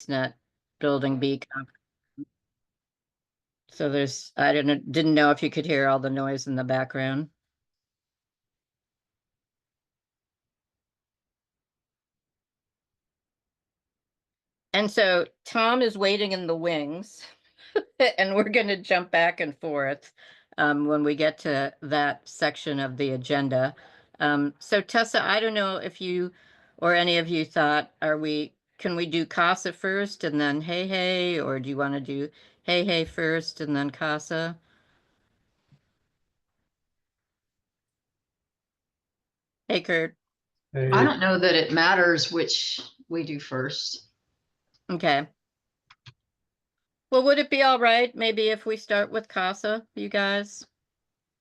Net Building B conference. So I didn't know if you could hear all the noise in the background. And so Tom is waiting in the wings, and we're going to jump back and forth when we get to that section of the agenda. So Tessa, I don't know if you or any of you thought, can we do Casa first and then Hey Hey, or do you want to do Hey Hey first and then Casa? Hey, Kurt. Hey. I don't know that it matters which we do first. Okay. Well, would it be all right maybe if we start with Casa, you guys?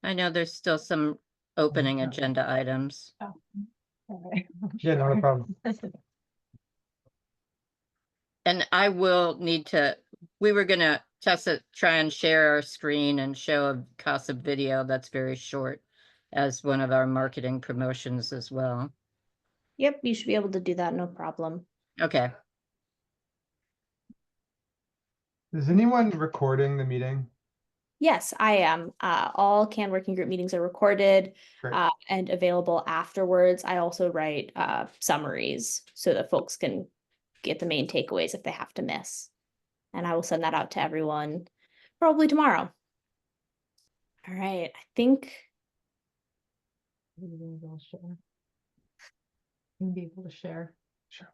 I know there's still some opening agenda items. Oh, okay. Yeah, not a problem. And I will need to, we were gonna, Tessa, try and share our screen and show a Casa video that's very short as one of our marketing promotions as well. Yep, you should be able to do that, no problem. Okay. Is anyone recording the meeting? Yes, I am. All CAN working group meetings are recorded Great. And available afterwards. I also write summaries so that folks can get the main takeaways if they have to miss. And I will send that out to everyone probably tomorrow. All right, I think You'll be able to share. Sure.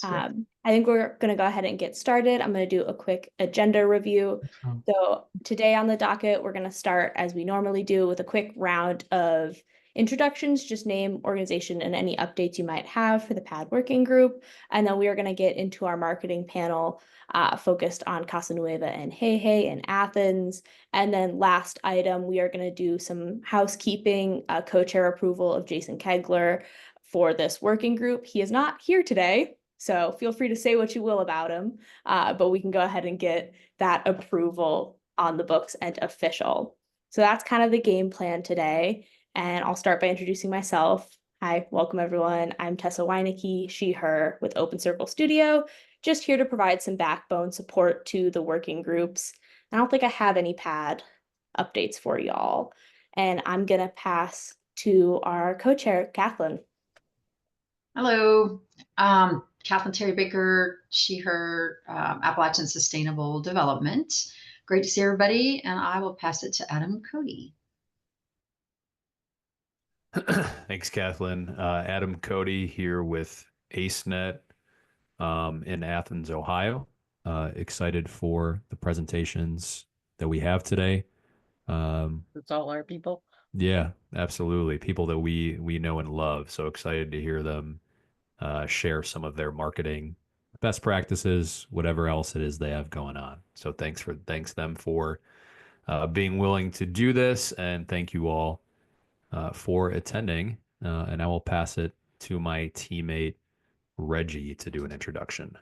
I think we're going to go ahead and get started. I'm going to do a quick agenda review. So today on the docket, we're going to start as we normally do with a quick round of introductions, just name, organization, and any updates you might have for the PAD working group. And then we are going to get into our marketing panel focused on Casa Nueva and Hey Hey in Athens. And then last item, we are going to do some housekeeping, co-chair approval of Jason Kegler for this working group. He is not here today, so feel free to say what you will about him, but we can go ahead and get that approval on the books and official. So that's kind of the game plan today. And I'll start by introducing myself. Hi, welcome everyone. I'm Tessa Weinecke, she, her, with Open Circle Studio, just here to provide some backbone support to the working groups. I don't think I have any PAD updates for y'all. And I'm gonna pass to our co-chair, Kathleen. Hello, Kathleen Terry Baker, she, her, Appalachian Sustainable Development. Great to see everybody, and I will pass it to Adam Cody. Thanks, Kathleen. Adam Cody here with AceNet in Athens, Ohio. Excited for the presentations that we have today. It's all our people. Yeah, absolutely. People that we know and love. So excited to hear them share some of their marketing best practices, whatever else it is they have going on. So thanks them for being willing to do this, and thank you all for attending. And I will pass it to my teammate Reggie to do an introduction.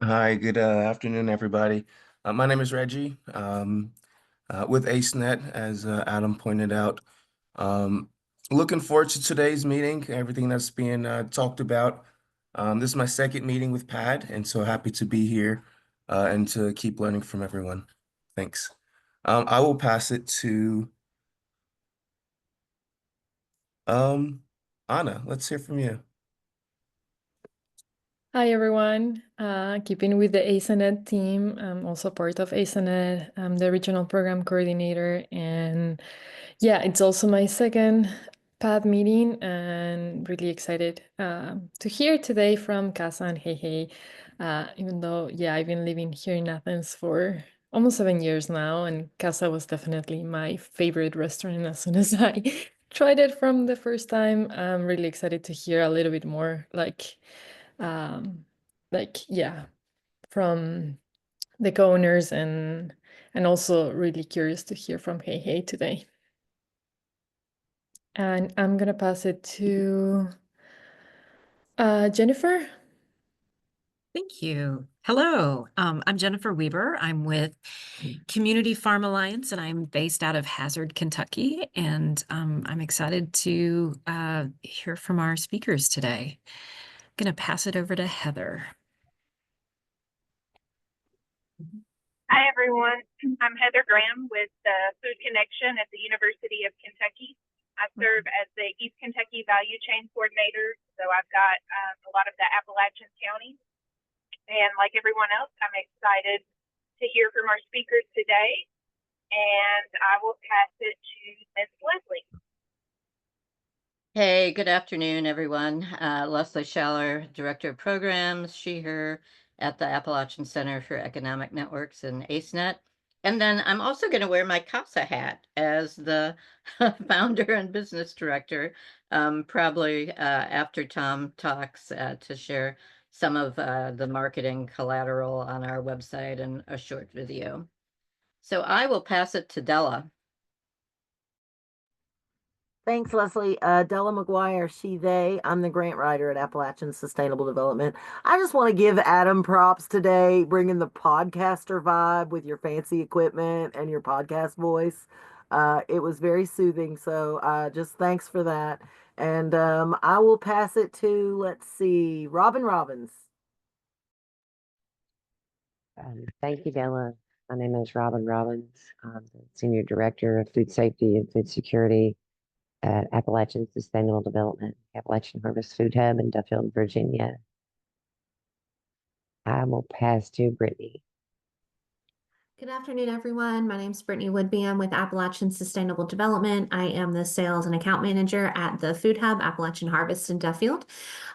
Hi, good afternoon, everybody. My name is Reggie with AceNet, as Adam pointed out. Looking forward to today's meeting, everything that's being talked about. This is my second meeting with PAD, and so happy to be here and to keep learning from everyone. Thanks. I will pass it to Anna. Let's hear from you. Hi, everyone. Keeping with the AceNet team, I'm also part of AceNet. I'm the regional program coordinator. And yeah, it's also my second PAD meeting, and really excited to hear today from Casa and Hey Hey. Even though, yeah, I've been living here in Athens for almost 7 years now, and Casa was definitely my favorite restaurant as soon as I tried it from the first time. I'm really excited to hear a little bit more yeah, from the co-owners, and also really curious to hear from Hey Hey today. And I'm gonna pass it to Jennifer. Thank you. Hello, I'm Jennifer Weber. I'm with Community Farm Alliance, and I'm based out of Hazard, Kentucky. And I'm excited to hear from our speakers today. going to pass it over to Heather. Hi, everyone. I'm Heather Graham with the Food Connection at the University of Kentucky. I serve as the East Kentucky Value Chain Coordinator, so I've got a lot of the Appalachian counties. And like everyone else, I'm excited to hear from our speakers today, and I will pass it to Ms. Leslie. Hey, good afternoon, everyone. Leslie Schaller, Director of Programs, she/her at the Appalachian Center for Economic Networks and ACENET. And then I'm also going to wear my Casa hat as the founder and business director, probably after Tom talks to share some of the marketing collateral on our website and a short video. So I will pass it to Della. Thanks, Leslie. Della McGuire, she, they. I'm the grant writer at Appalachian Sustainable Development. I just want to give Adam props today, bringing the podcaster vibe with your fancy equipment and your podcast voice. It was very soothing. So just thanks for that. And I will pass it to, let's see, Robin Robbins. Thank you, Della. My name is Robin Robbins. I'm the Senior Director of Food Safety and Food Security at Appalachian Sustainable Development, Appalachian Harvest Food Hub in Duffield, Virginia. I will pass to Brittany. Good afternoon, everyone. My name is Brittany Woodby. I'm with Appalachian Sustainable Development. I am the Sales and Account Manager at the Food Hub, Appalachian Harvest in Duffield.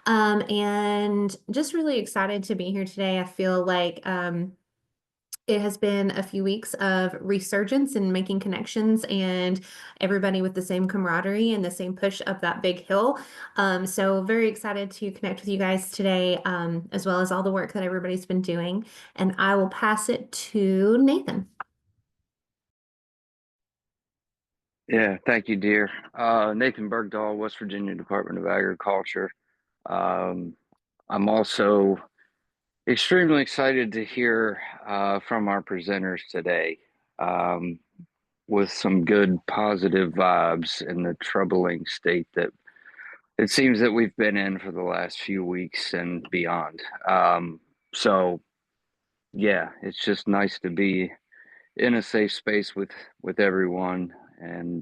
And just really excited to be here today. I feel like it has been a few weeks of resurgence and making connections and everybody with the same camaraderie and the same push up that big hill. So very excited to connect with you guys today, as well as all the work that everybody's been doing. And I will pass it to Nathan. Yeah, thank you, dear. Nathan Bergdahl, West Virginia Department of Agriculture. I'm also extremely excited to hear from our presenters today, with some good positive vibes in the troubling state that it seems that we've been in for the last few weeks and beyond. So yeah, it's just nice to be in a safe space with everyone, and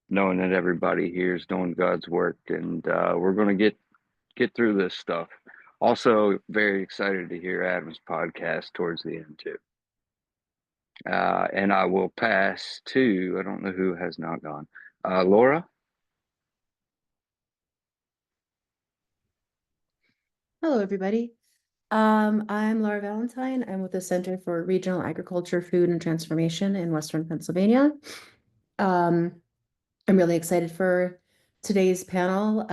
knowing that everybody here is doing God's work, and we're going to get through this stuff. Also, very excited to hear Adam's podcast towards the end too. And I will pass to, I don't know who has not gone. Laura? Hello, everybody. I'm Laura Valentine. I'm with the Center for Regional Agriculture, Food, and Transformation in Western Pennsylvania. I'm really excited for today's panel.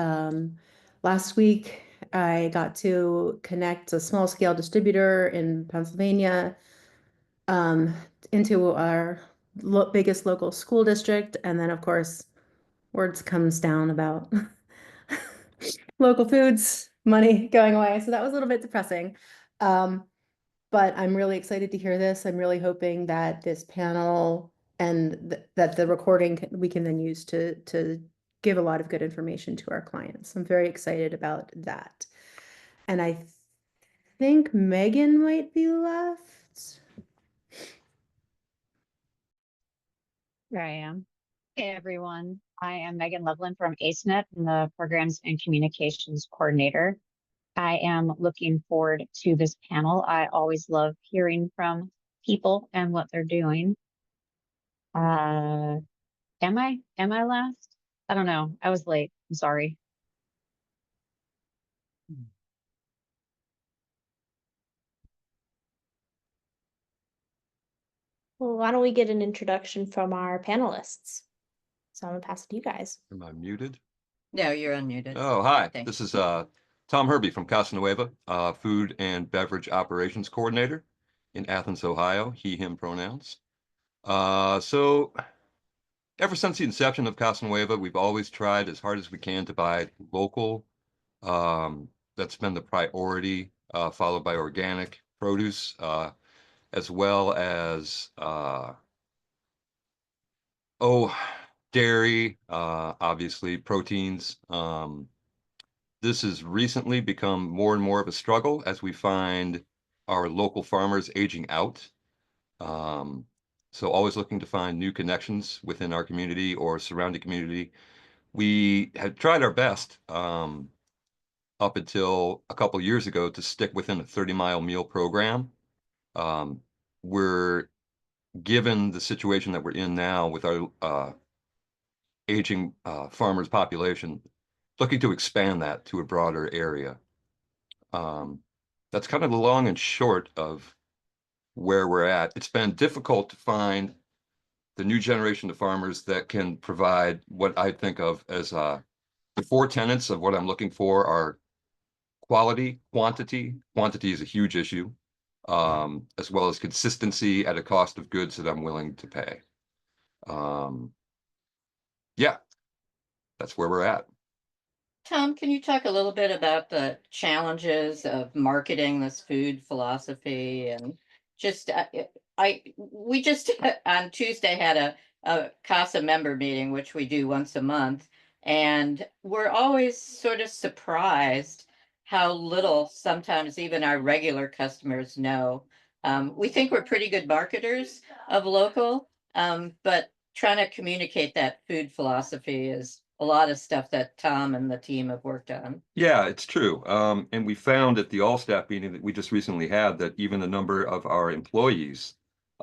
Last week, I got to connect a small-scale distributor in Pennsylvania into our biggest local school district. And then, of course, words comes down about local foods, money going away. So that was a little bit depressing. But I'm really excited to hear this. I'm really hoping that this panel and that the recording we can then use to give a lot of good information to our clients. I'm very excited about that. And I think Megan might be left. Here I am. Hey, everyone. I am Megan Loveland from ACENET, and the Programs and Communications Coordinator. I am looking forward to this panel. I always love hearing from people and what they're doing. Am I last? I don't know. I was late. I'm sorry. Well, why don't we get an introduction from our panelists? So I'm gonna pass it to you guys. Am I muted? No, you're unmuted. Oh, hi. Thanks. This is Tom Herbie from Casa Nueva, Food and Beverage Operations Coordinator in Athens, Ohio, he, him pronouns. So ever since the inception of Casa Nueva, we've always tried as hard as we can to buy local. That's been the priority, followed by organic produce, as well as dairy, obviously proteins, This has recently become more and more of a struggle as we find our local farmers aging out. So always looking to find new connections within our community or surrounding community. We had tried our best up until a couple years ago to stick within a 30-mile meal program. We're given the situation that we're in now with our aging farmers population, looking to expand that to a broader area. That's kind of the long and short of where we're at. It's been difficult to find the new generation of farmers that can provide what I think of as the four tenets of what I'm looking for are quality, quantity. Quantity is a huge issue, as well as consistency at a cost of goods that I'm willing to pay. Yeah, that's where we're at. Tom, can you talk a little bit about the challenges of marketing this food philosophy and just we just on Tuesday had a Casa member meeting, which we do once a month, and we're always sort of surprised how little sometimes even our regular customers know. We think we're pretty good marketers of local, but trying to communicate that food philosophy is a lot of stuff that Tom and the team have worked on. Yeah, it's true. And we found at the all-staff meeting that we just recently had that even a number of our employees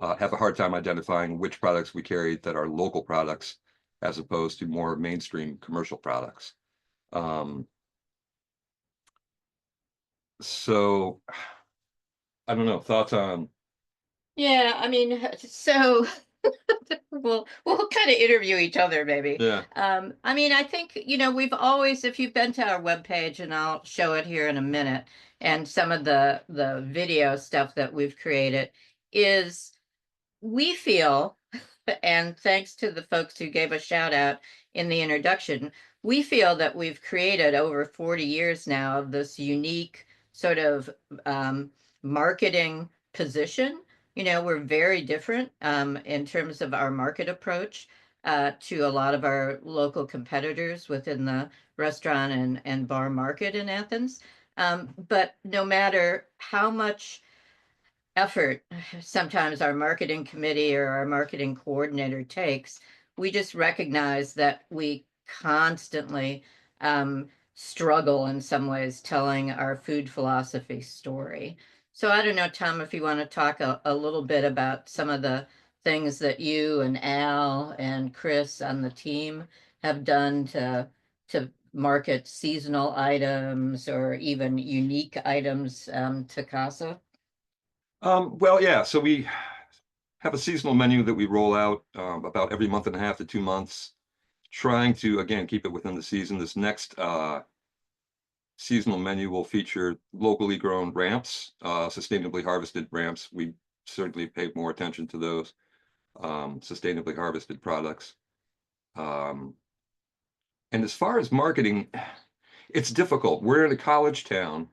have a hard time identifying which products we carry that are local products as opposed to more mainstream commercial products. So I don't know, thoughts on? Yeah, I mean, so we'll kind of interview each other maybe. Yeah. I mean, I think, we've always, if you've been to our webpage, and I'll show it here in a minute, and some of the video stuff that we've created is we feel, and thanks to the folks who gave a shout out in the introduction, we feel that we've created over 40 years now of this unique sort of marketing position. We're very different in terms of our market approach to a lot of our local competitors within the restaurant and bar market in Athens. But no matter how much effort sometimes our marketing committee or our marketing coordinator takes, we just recognize that we constantly struggle in some ways telling our food philosophy story. So I don't know, Tom, if you want to talk a little bit about some of the things that you and Al and Chris on the team have done to market seasonal items or even unique items to Casa. Well, yeah, so we have a seasonal menu that we roll out about every month and a half to 2 months, trying to, again, keep it within the season. This next seasonal menu will feature locally grown ramps, sustainably harvested ramps. We certainly pay more attention to those sustainably harvested products. And as far as marketing, it's difficult. We're in a college town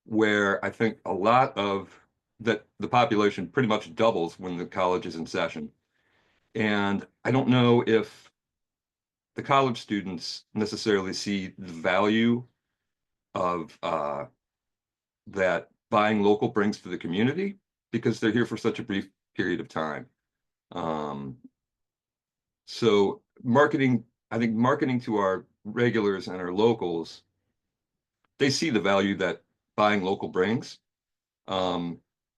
where I think a lot of that the population pretty much doubles when the college is in session. And I don't know if the college students necessarily see the value of that buying local brings to the community because they're here for such a brief period of time. So marketing, I think marketing to our regulars and our locals, they see the value that buying local brings.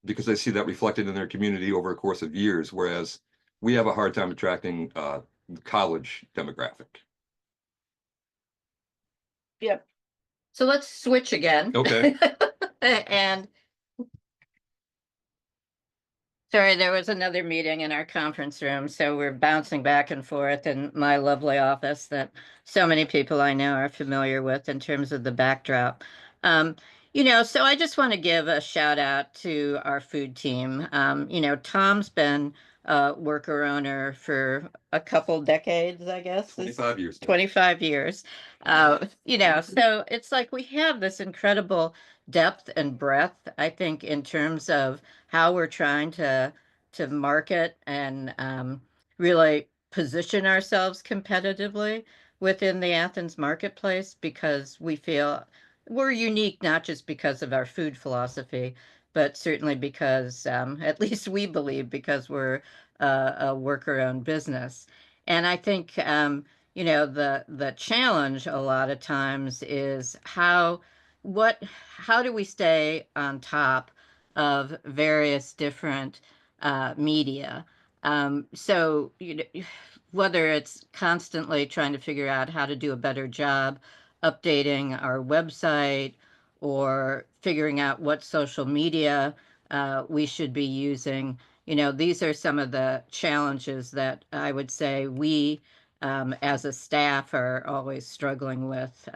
Because they see that reflected in their community over a course of years, whereas we have a hard time attracting the college demographic. Yep. So let's switch again. Okay. And sorry, there was another meeting in our conference room, so we're bouncing back and forth in my lovely office that so many people I know are familiar with in terms of the backdrop. So I just want to give a shout out to our food team. Tom's been a worker owner for a couple decades, I guess. 25 years. 25 years. So it's like we have this incredible depth and breadth, I think, in terms of how we're trying to market and really position ourselves competitively. within the Athens marketplace because we feel we're unique, not just because of our food philosophy, but certainly because, at least we believe, because we're a worker-owned business. And I think, the challenge a lot of times is how do we stay on top of various different media? So, whether it's constantly trying to figure out how to do a better job updating our website or figuring out what social media we should be using. These are some of the challenges that I would say we, as a staff, are always struggling with,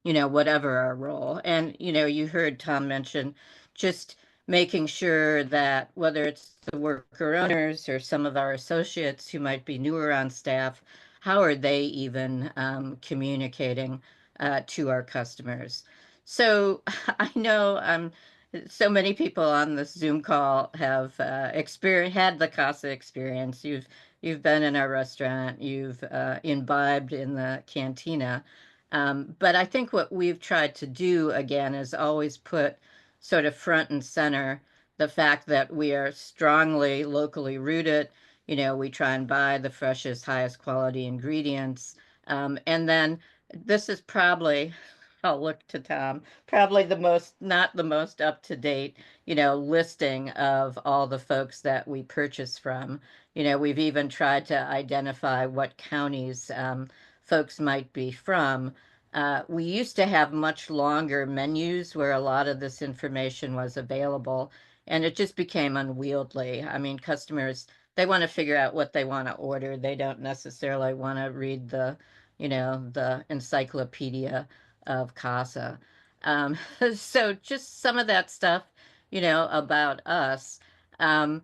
whatever our role. And, you heard Tom mention just making sure that whether it's the worker owners or some of our associates who might be newer on staff, how are they even communicating to our customers? So I know so many people on this Zoom call have had the Casa experience. You've been in our restaurant, you've imbibed in the cantina. But I think what we've tried to do again is always put sort of front and center the fact that we are strongly locally rooted. We try and buy the freshest, highest quality ingredients. And then this is probably, I'll look to Tom, probably not the most up to date, listing of all the folks that we purchase from. We've even tried to identify what counties folks might be from. We used to have much longer menus where a lot of this information was available, and it just became unwieldy. I mean, customers, they want to figure out what they want to order. They don't necessarily want to read the encyclopedia of Casa. Um, so just some of that stuff, about us. Um,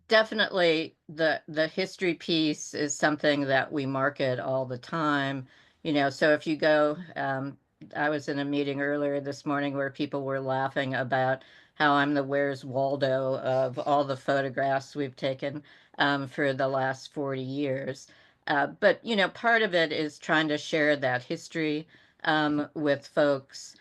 Definitely the history piece is something that we market all the time. So if you go, I was in a meeting earlier this morning where people were laughing about how I'm the Where's Waldo of all the photographs we've taken for the last 40 years. But part of it is trying to share that history with folks,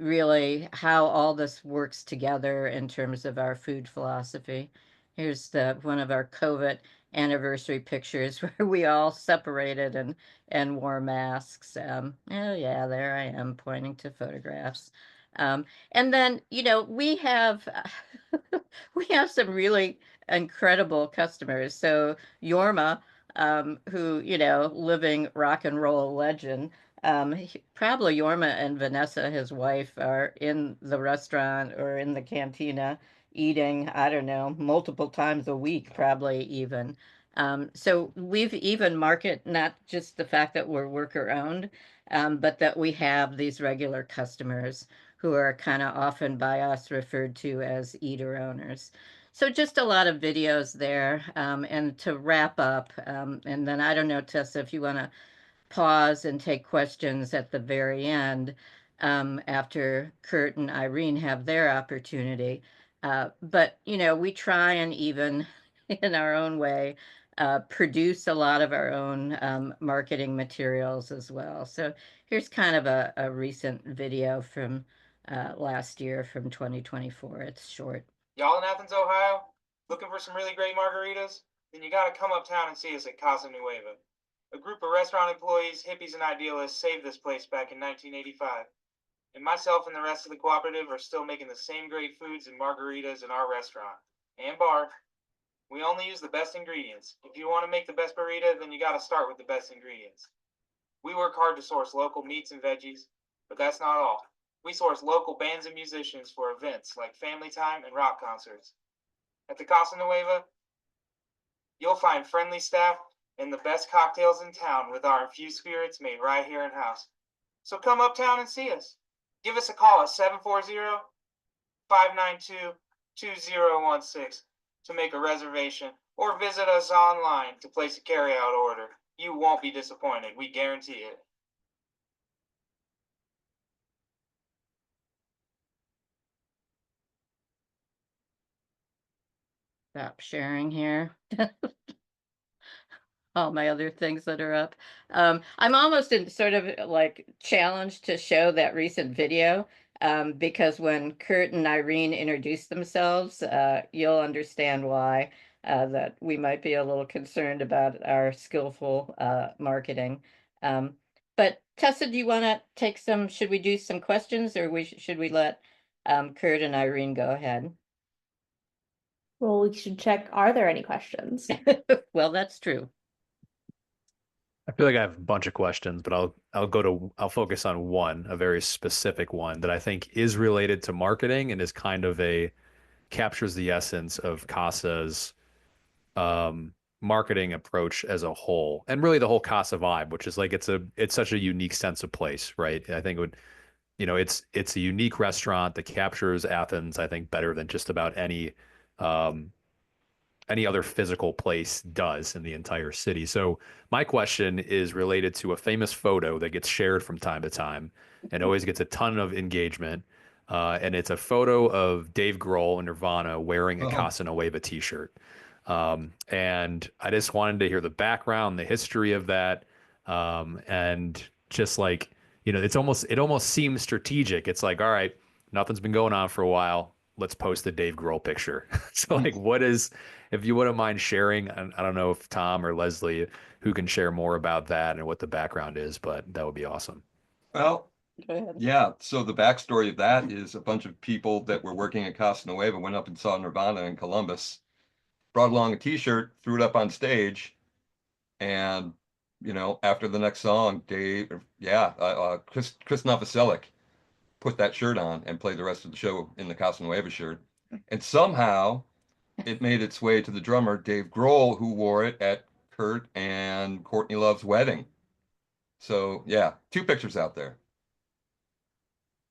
really how all this works together in terms of our food philosophy. Here's one of our COVID anniversary pictures where we all separated and wore masks. Oh yeah, there I am pointing to photographs. And then, we have some really incredible customers. So Yorma, who, living rock and roll legend, probably Yorma and Vanessa, his wife, are in the restaurant or in the cantina eating, I don't know, multiple times a week, probably even. So we've even market not just the fact that we're worker owned, but that we have these regular customers who are kind of often by us referred to as eater owners. So just a lot of videos there. And to wrap up, and then I don't know, Tessa, if you want to pause and take questions at the very end, after Kurt and Irene have their opportunity. But, we try and even in our own way produce a lot of our own marketing materials as well. So here's kind of a recent video from last year from 2024. It's short. Y'all in Athens, Ohio? Looking for some really great margaritas? Then you gotta come uptown and see us at Casa Nueva. A group of restaurant employees, hippies, and idealists saved this place back in 1985. And myself and the rest of the cooperative are still making the same great foods and margaritas in our restaurant and bar. We only use the best ingredients. If you want to make the best burrito, then you gotta start with the best ingredients. We work hard to source local meats and veggies, but that's not all. We source local bands and musicians for events like family time and rock concerts. At the Casa Nueva, you'll find friendly staff and the best cocktails in town with our infused spirits made right here in house. So come uptown and see us. Give us a call at 740-592-2016 to make a reservation, or visit us online to place a carryout order. You won't be disappointed, we guarantee it. Stop sharing here. all my other things that are up. I'm almost in sort of like challenged to show that recent video, because when Kurt and Irene introduce themselves, you'll understand why, that we might be a little concerned about our skillful marketing. But Tessa, do you want to take some, should we do some questions, or should we let Kurt and Irene go ahead? Well, we should check, are there any questions? Well, that's true. I feel like I have a bunch of questions, but I'll focus on one, a very specific one that I think is related to marketing and is kind of captures the essence of Casa's marketing approach as a whole, and really the whole Casa vibe, which is like it's such a unique sense of place, right? I think it would, it's a unique restaurant that captures Athens, I think, better than just about any other physical place does in the entire city. So my question is related to a famous photo that gets shared from time to time and always gets a ton of engagement. And it's a photo of Dave Grohl and Nirvana wearing a Casa Nueva t-shirt. And I just wanted to hear the background, the history of that. And just like, it almost seems strategic. It's like, all right, nothing's been going on for a while. Let's post the Dave Grohl picture. So like, if you wouldn't mind sharing, I don't know if Tom or Leslie, who can share more about that and what the background is, but that would be awesome. Well, Go ahead. yeah. So the backstory of that is a bunch of people that were working at Casa Nueva went up and saw Nirvana in Columbus, brought along a T-shirt, threw it up on stage, and after the next song, Chris Novoselic put that shirt on and played the rest of the show in the Casa Nueva shirt, and somehow it made its way to the drummer Dave Grohl, who wore it at Kurt and Courtney Love's wedding. So yeah, 2 pictures out there.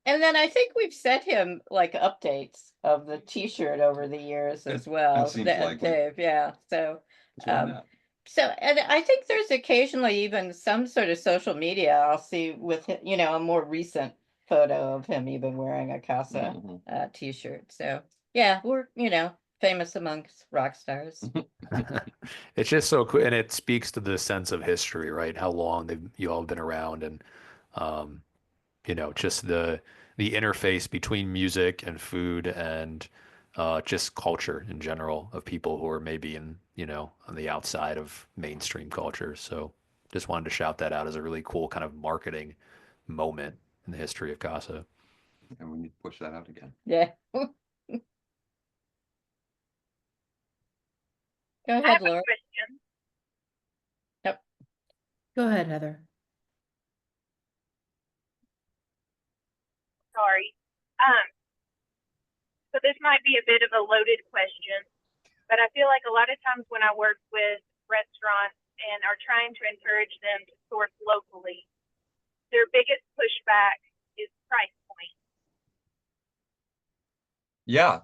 And then I think we've sent him like updates of the t-shirt over the years as well. seems That likely. Dave, yeah. So Why not? and I think there's occasionally even some sort of social media I'll see with a more recent photo of him even wearing a Casa t-shirt. So yeah, we're famous amongst rock stars. It's just so cool, and it speaks to the sense of history, right? How long you all have been around, and just the interface between music and food and just culture in general of people who are maybe on the outside of mainstream culture. So just wanted to shout that out as a really cool kind of marketing moment in the history of Casa. And we need to push that out again. Yeah. Go I ahead, have a Laura. question. Yep. Go ahead, Heather. Sorry. So this might be a bit of a loaded question, but I feel like a lot of times when I work with restaurants and are trying to encourage them to source locally, their biggest pushback is price point. Yeah.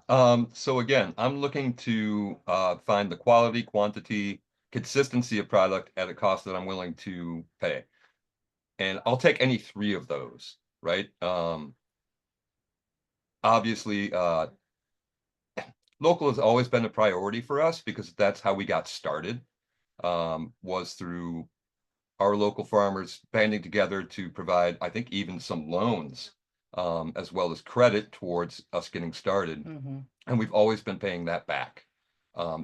So again, I'm looking to find the quality, quantity, consistency of product at a cost that I'm willing to pay. And I'll take any 3 of those, right? Obviously, local has always been a priority for us because that's how we got started, was through our local farmers banding together to provide, I think, even some loans, as well as credit towards us getting started. And we've always been paying that back.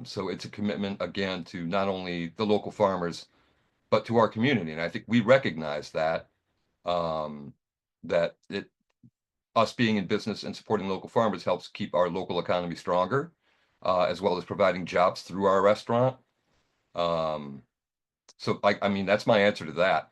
So it's a commitment, again, to not only the local farmers, but to our community. And I think we recognize that, us being in business and supporting local farmers helps keep our local economy stronger, as well as providing jobs through our restaurant. So I mean, that's my answer to that.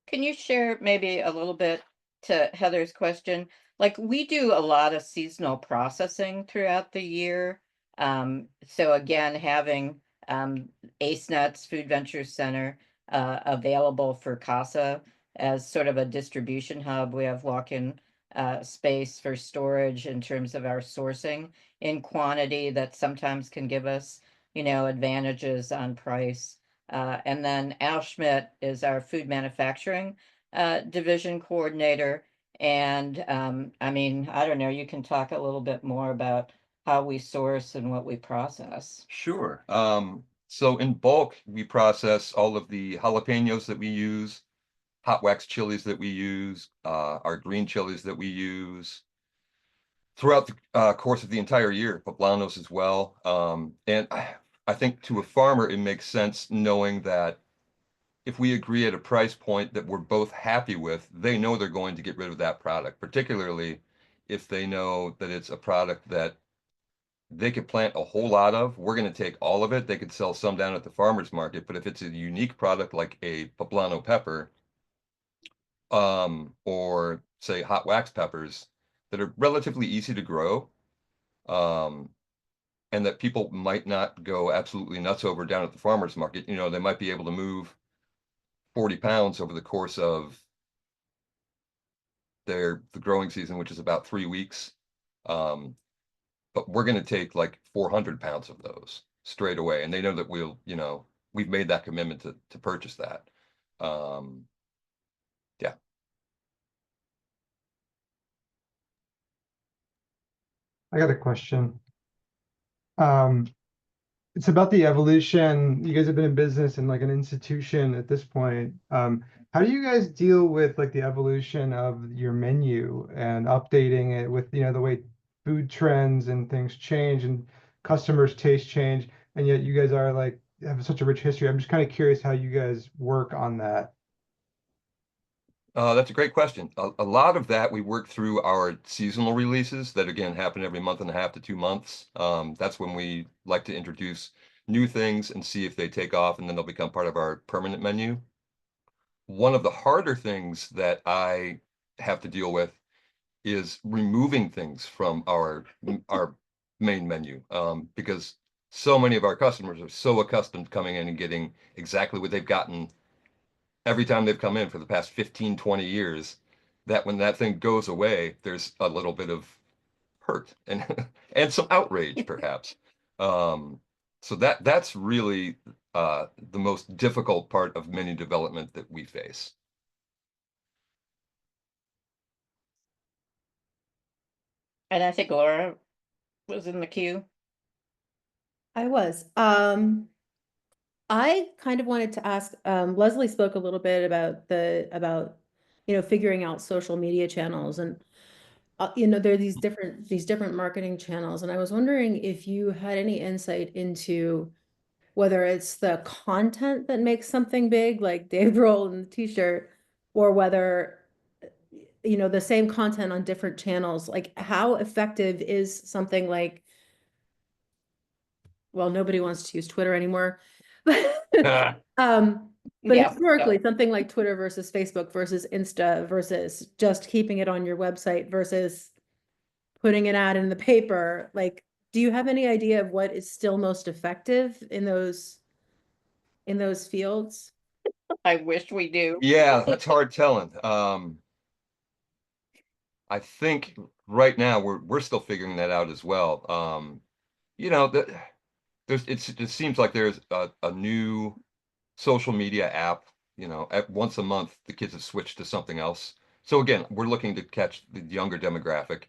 Can you share maybe a little bit to Heather's question? Like we do a lot of seasonal processing throughout the year. So again, having Ace Nuts Food Venture Center available for Casa as sort of a distribution hub. We have walk-in space for storage in terms of our sourcing in quantity that sometimes can give us, advantages on price. And then Al Schmidt is our food manufacturing division coordinator. And I mean, I don't know, you can talk a little bit more about how we source and what we process. Sure. So in bulk, we process all of the jalapenos that we use, hot wax chilies that we use, our green chilies that we use throughout the course of the entire year, poblanos as well. And I think to a farmer, it makes sense knowing that if we agree at a price point that we're both happy with, they know they're going to get rid of that product, particularly if they know that it's a product that they could plant a whole lot of. We're going to take all of it. They could sell some down at the farmer's market, but if it's a unique product like a poblano pepper, or say hot wax peppers that are relatively easy to grow, and that people might not go absolutely nuts over down at the farmer's market. You know, they might be able to move 40 pounds over the course of the growing season, which is about 3 weeks. But we're going to take like 400 pounds of those straight away. And they know that we've made that commitment to purchase that. Yeah. I got a question. It's about the evolution. You guys have been in business and like an institution at this point. How do you guys deal with like the evolution of your menu and updating it with, the way food trends and things change and customers' taste change, and yet you guys are like have such a rich history. I'm just kind of curious how you guys work on that. That's a great question. A lot of that we work through our seasonal releases that again happen every month and a half to 2 months. That's when we like to introduce new things and see if they take off, and then they'll become part of our permanent menu. One of the harder things that I have to deal with is removing things from our main menu, because so many of our customers are so accustomed to coming in and getting exactly what they've gotten every time they've come in for the past 15, 20 years, that when that thing goes away, there's a little bit of hurt and and some outrage, perhaps. So that's really the most difficult part of menu development that we face. And I think Laura was in the queue. I was. I kind of wanted to ask, Leslie spoke a little bit about figuring out social media channels, and there are these different marketing channels, and I was wondering if you had any insight into whether it's the content that makes something big, like Dave Grohl in the t-shirt, or whether the same content on different channels. Like, how effective is something like, well, nobody wants to use Twitter anymore. But Yeah, historically, something like Twitter versus Facebook versus Insta versus just keeping it on your website versus putting an ad in the paper. Like, do you have any idea of what is still most effective in those fields? I wish we do. Yeah, that's hard telling. I think right now we're still figuring that out as well. It just seems like there's a new social media app, once a month, the kids have switched to something else. So again, we're looking to catch the younger demographic.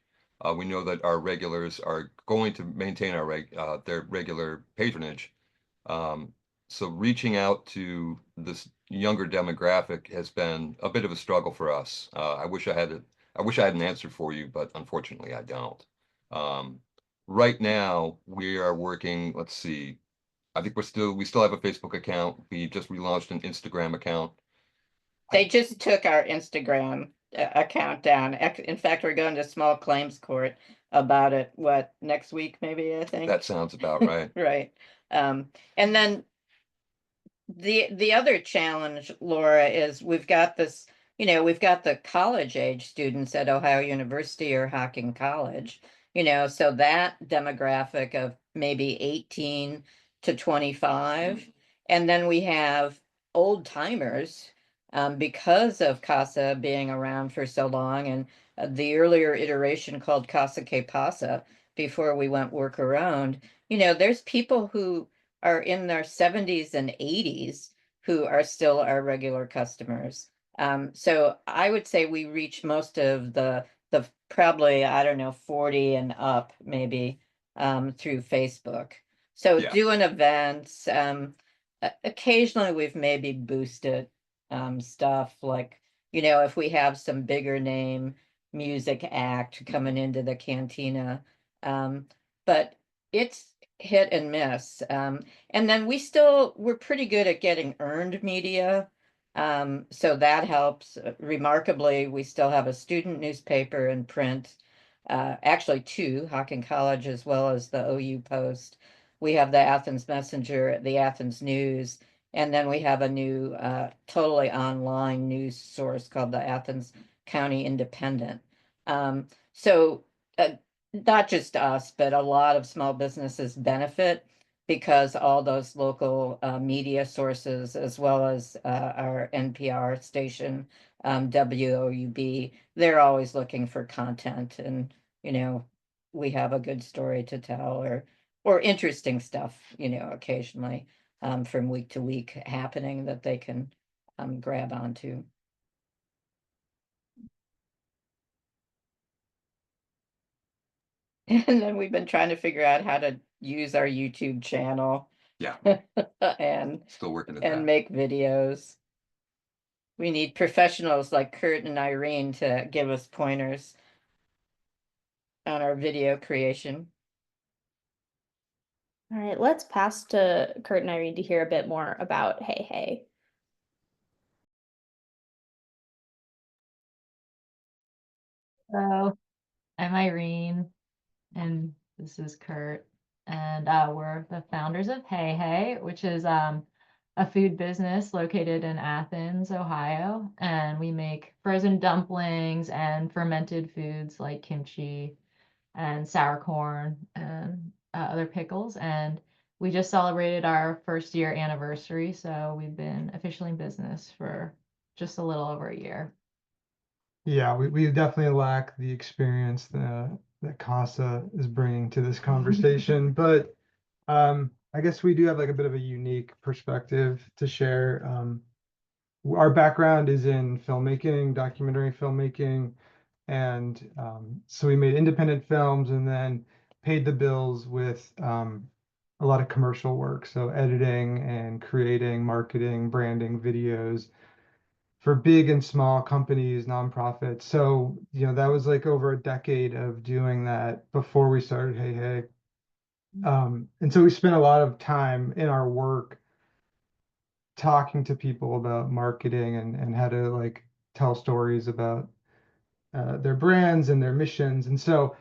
We know that our regulars are going to maintain their regular patronage. So reaching out to this younger demographic has been a bit of a struggle for us. I wish I had an answer for you, but unfortunately I don't. Right now we are working, let's see, I think we still have a Facebook account. We just relaunched an Instagram account. They just took our Instagram account down. In fact, we're going to small claims court about it, next week, maybe, I think. That sounds about right. Right. And then the other challenge, Laura, is we've got the college age students at Ohio University or Hocking College, so that demographic of maybe 18 to 25. And then we have old timers, because of Casa being around for so long, and the earlier iteration called Casa que Pasa before we went work around. There's people who are in their 70s and 80s who are still our regular customers. So I would say we reach most of the probably, I don't know, 40 and up maybe, through Facebook. So Yeah. doing events, occasionally we've maybe boosted stuff like, if we have some bigger name music act coming into the cantina. Um, but it's hit and miss. And then we're pretty good at getting earned media. So that helps. Remarkably, we still have a student newspaper in print, actually two, Hocking College as well as the OU Post. We have the Athens Messenger, the Athens News, and then we have a new totally online news source called the Athens County Independent. So not just us, but a lot of small businesses benefit because all those local media sources, as well as our NPR station, WOUB, they're always looking for content, and we have a good story to tell, or interesting stuff, occasionally from week to week happening that they can grab onto. And then we've been trying to figure out how to use our YouTube channel. Yeah. and Still working at that. make videos. We need professionals like Kurt and Irene to give us pointers on our video creation. All right, let's pass to Kurt and Irene to hear a bit more about Hey Hey. Hello, I'm Irene, and this is Kurt, and we're the founders of Hey Hey, which is a food business located in Athens, Ohio, and we make frozen dumplings and fermented foods like kimchi and sour corn and other pickles. And we just celebrated our first year anniversary, so we've been officially in business for just a little over a year. Yeah, we definitely lack the experience that Casa is bringing to this conversation, but I guess we do have like a bit of a unique perspective to share. Our background is in filmmaking, documentary filmmaking, and so we made independent films and then paid the bills with a lot of commercial work, so editing and creating, marketing, branding videos for big and small companies, nonprofits. So, that was like over a decade of doing that before we started Hey Hey. And so we spent a lot of time in our work talking to people about marketing and how to like tell stories about their brands and their missions. And so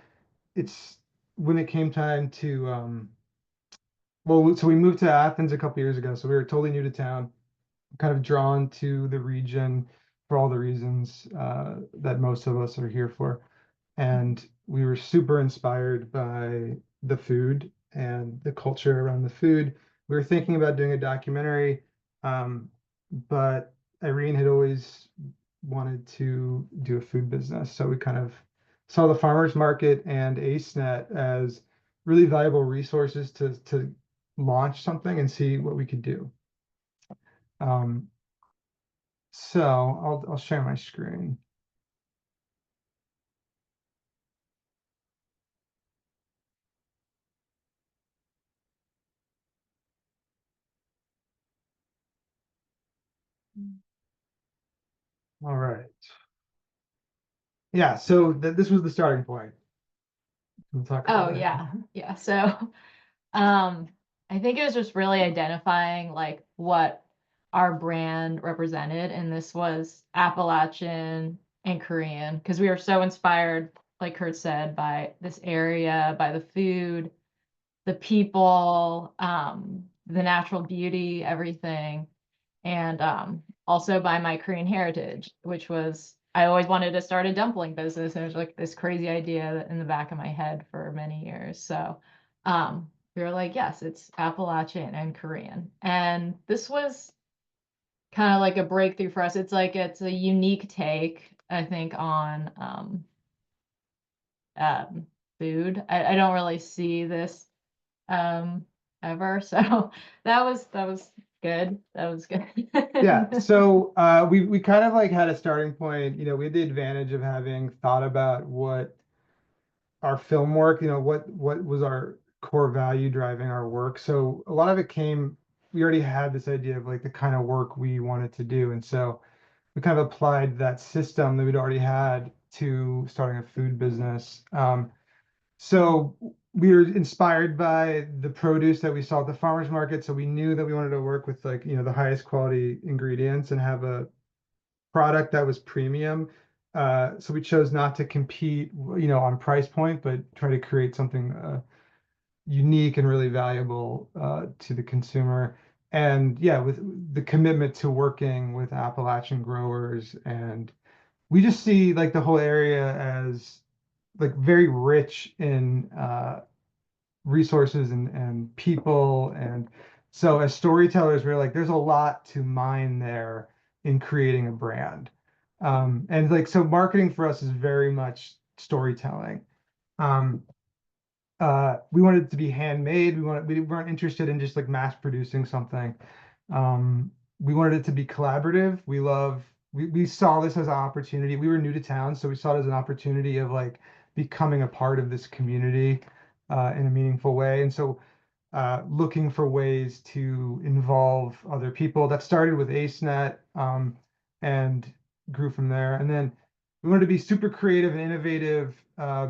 it's when it came time to so we moved to Athens a couple years ago. So we were totally new to town, kind of drawn to the region for all the reasons that most of us are here for. And we were super inspired by the food and the culture around the food. We were thinking about doing a documentary, but Irene had always wanted to do a food business. So we kind of saw the farmers market and AceNet as really valuable resources to launch something and see what we could do. So I'll share my screen. All right. Yeah, so this was the starting point. We'll talk about Oh it. yeah. So I think it was just really identifying like what our brand represented, and this was Appalachian and Korean, because we were so inspired, like Kurt said, by this area, by the food, the people, the natural beauty, everything. And also by my Korean heritage, which was I always wanted to start a dumpling business. And it was like this crazy idea in the back of my head for many years. So we were like, yes, it's Appalachian and Korean. And this was kind of like a breakthrough for us. It's a unique take, I think, on food. I don't really see this ever. So that was good. That was good. Yeah, so we kind of like had a starting point. We had the advantage of having thought about what our film work, what was our core value driving our work. So a lot of it came, we already had this idea of like the kind of work we wanted to do. And so we kind of applied that system that we'd already had to starting a food business. So we were inspired by the produce that we saw at the farmers market. So we knew that we wanted to work with like, the highest quality ingredients and have a product that was premium. So we chose not to compete, on price point, but try to create something unique and really valuable to the consumer. And yeah, with the commitment to working with Appalachian growers, and we just see like the whole area as like very rich in resources and people. And so as storytellers, we're like, there's a lot to mine there in creating a brand. And like, so marketing for us is very much storytelling. We wanted it to be handmade. We weren't interested in just like mass producing something. We wanted it to be collaborative. We saw this as an opportunity. We were new to town, so we saw it as an opportunity of like becoming a part of this community in a meaningful way. And so looking for ways to involve other people. That started with AceNet and grew from there. And then we wanted to be super creative and innovative,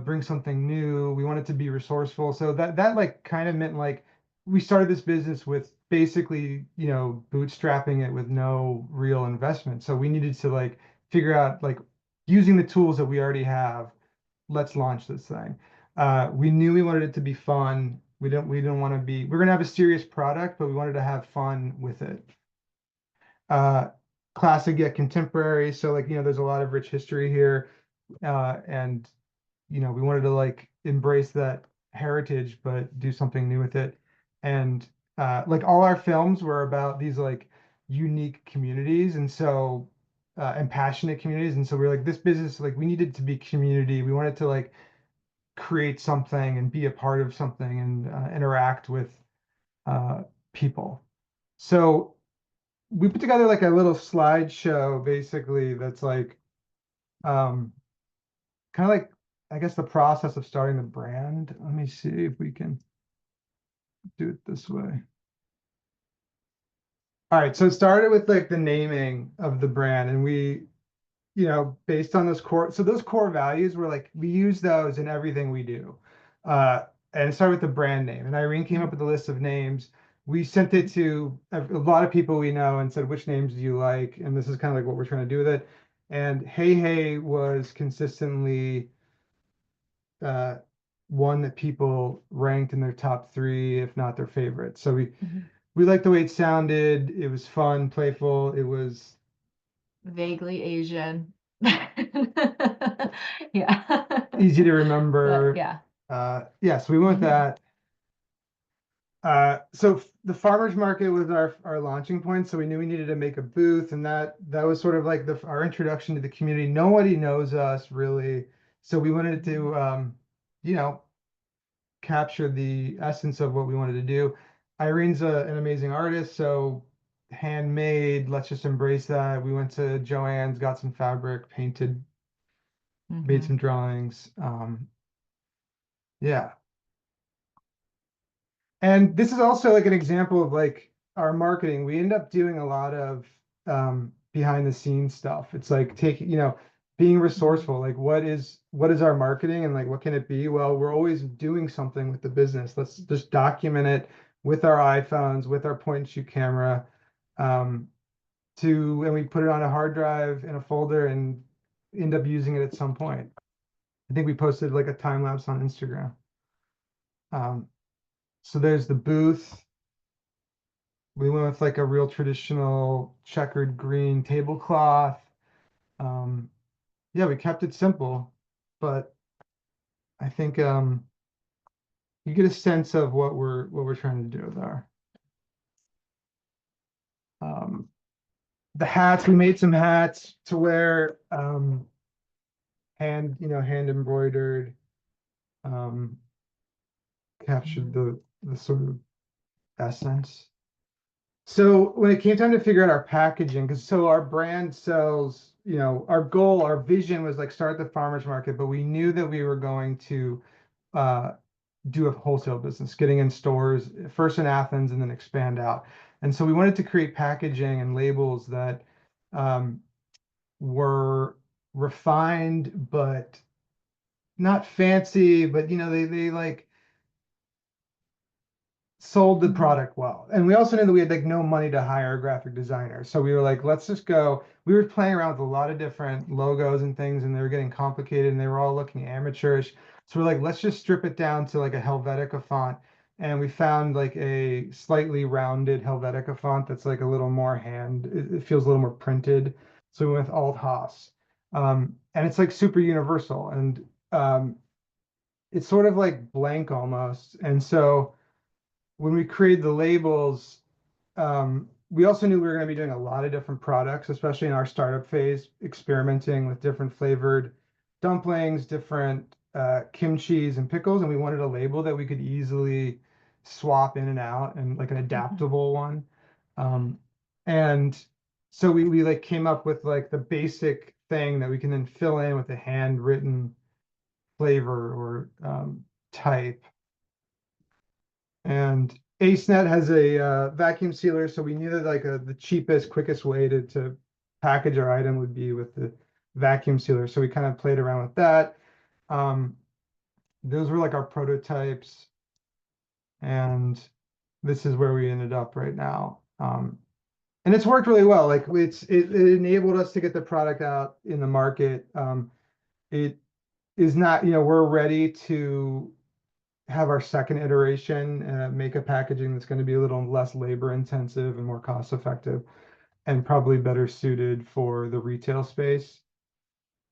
bring something new. We wanted to be resourceful. So that like kind of meant like we started this business with basically, bootstrapping it with no real investment. So we needed to like figure out like using the tools that we already have, let's launch this thing. We knew we wanted it to be fun. We didn't want to be, we're going to have a serious product, but we wanted to have fun with it. Classic yet contemporary. So like, there's a lot of rich history here. And, we wanted to like embrace that heritage, but do something new with it. And like all our films were about these like unique communities. And so, and passionate communities. And so we're like, this business, like we needed to be community. We wanted to like create something and be a part of something and interact with people. So we put together like a little slideshow basically that's like kind of like, I guess, the process of starting the brand. Let me see if we can do it this way. All right, so it started with like the naming of the brand, and we, based on those core values, were like, we use those in everything we do. And it started with the brand name, and Irene came up with a list of names. We sent it to a lot of people we know and said, which names do you like? And this is kind of like what we're trying to do with it. And Hey Hey was consistently one that people ranked in their top 3, if not their favorite. So we liked the way it sounded. It was fun, playful. It was Vaguely Asian. Yeah. easy to remember. But yeah. Yeah, so we went with that. So the farmers market was our launching point. So we knew we needed to make a booth, and that was sort of like our introduction to the community. Nobody knows us really, so we wanted to capture the essence of what we wanted to do. Irene's an amazing artist, so handmade. Let's just embrace that. We went to Joann's, got some fabric, painted, made some drawings. Yeah. And this is also like an example of like our marketing. We end up doing a lot of behind the scenes stuff. It's like being resourceful. Like what is our marketing and like what can it be? Well, we're always doing something with the business. Let's just document it with our iPhones, with our point and shoot camera. And we put it on a hard drive in a folder and end up using it at some point. I think we posted like a time lapse on Instagram. So there's the booth. We went with like a real traditional checkered green tablecloth. Yeah, we kept it simple, but I think you get a sense of what we're trying to do with our the hats. We made some hats to wear, hand embroidered, captured the sort of essence. So when it came time to figure out our packaging, because our brand sells, our goal, our vision was like start the farmers market, but we knew that we were going to do a wholesale business, getting in stores, first in Athens and then expand out. And so we wanted to create packaging and labels that were refined, but not fancy, but they like sold the product well. And we also knew that we had like no money to hire a graphic designer. So we were like, let's just go. We were playing around with a lot of different logos and things, and they were getting complicated and they were all looking amateurish. So we're like, let's just strip it down to like a Helvetica font. And we found like a slightly rounded Helvetica font that's like a little more it feels a little more printed. So we went with Alt Haas. And it's like super universal, and it's sort of like blank almost. And so when we created the labels, we also knew we were going to be doing a lot of different products, especially in our startup phase, experimenting with different flavored dumplings, different kimchis and pickles. And we wanted a label that we could easily swap in and out, and like an adaptable one. And so we like came up with like the basic thing that we can then fill in with a handwritten flavor or type. And AceNet has a vacuum sealer, so we knew that like the cheapest, quickest way to package our item would be with the vacuum sealer. So we kind of played around with that. Those were like our prototypes, and this is where we ended up right now. And it's worked really well. Like it enabled us to get the product out in the market. It is not, we're ready to have our second iteration, make a packaging that's going to be a little less labor intensive and more cost effective, and probably better suited for the retail space.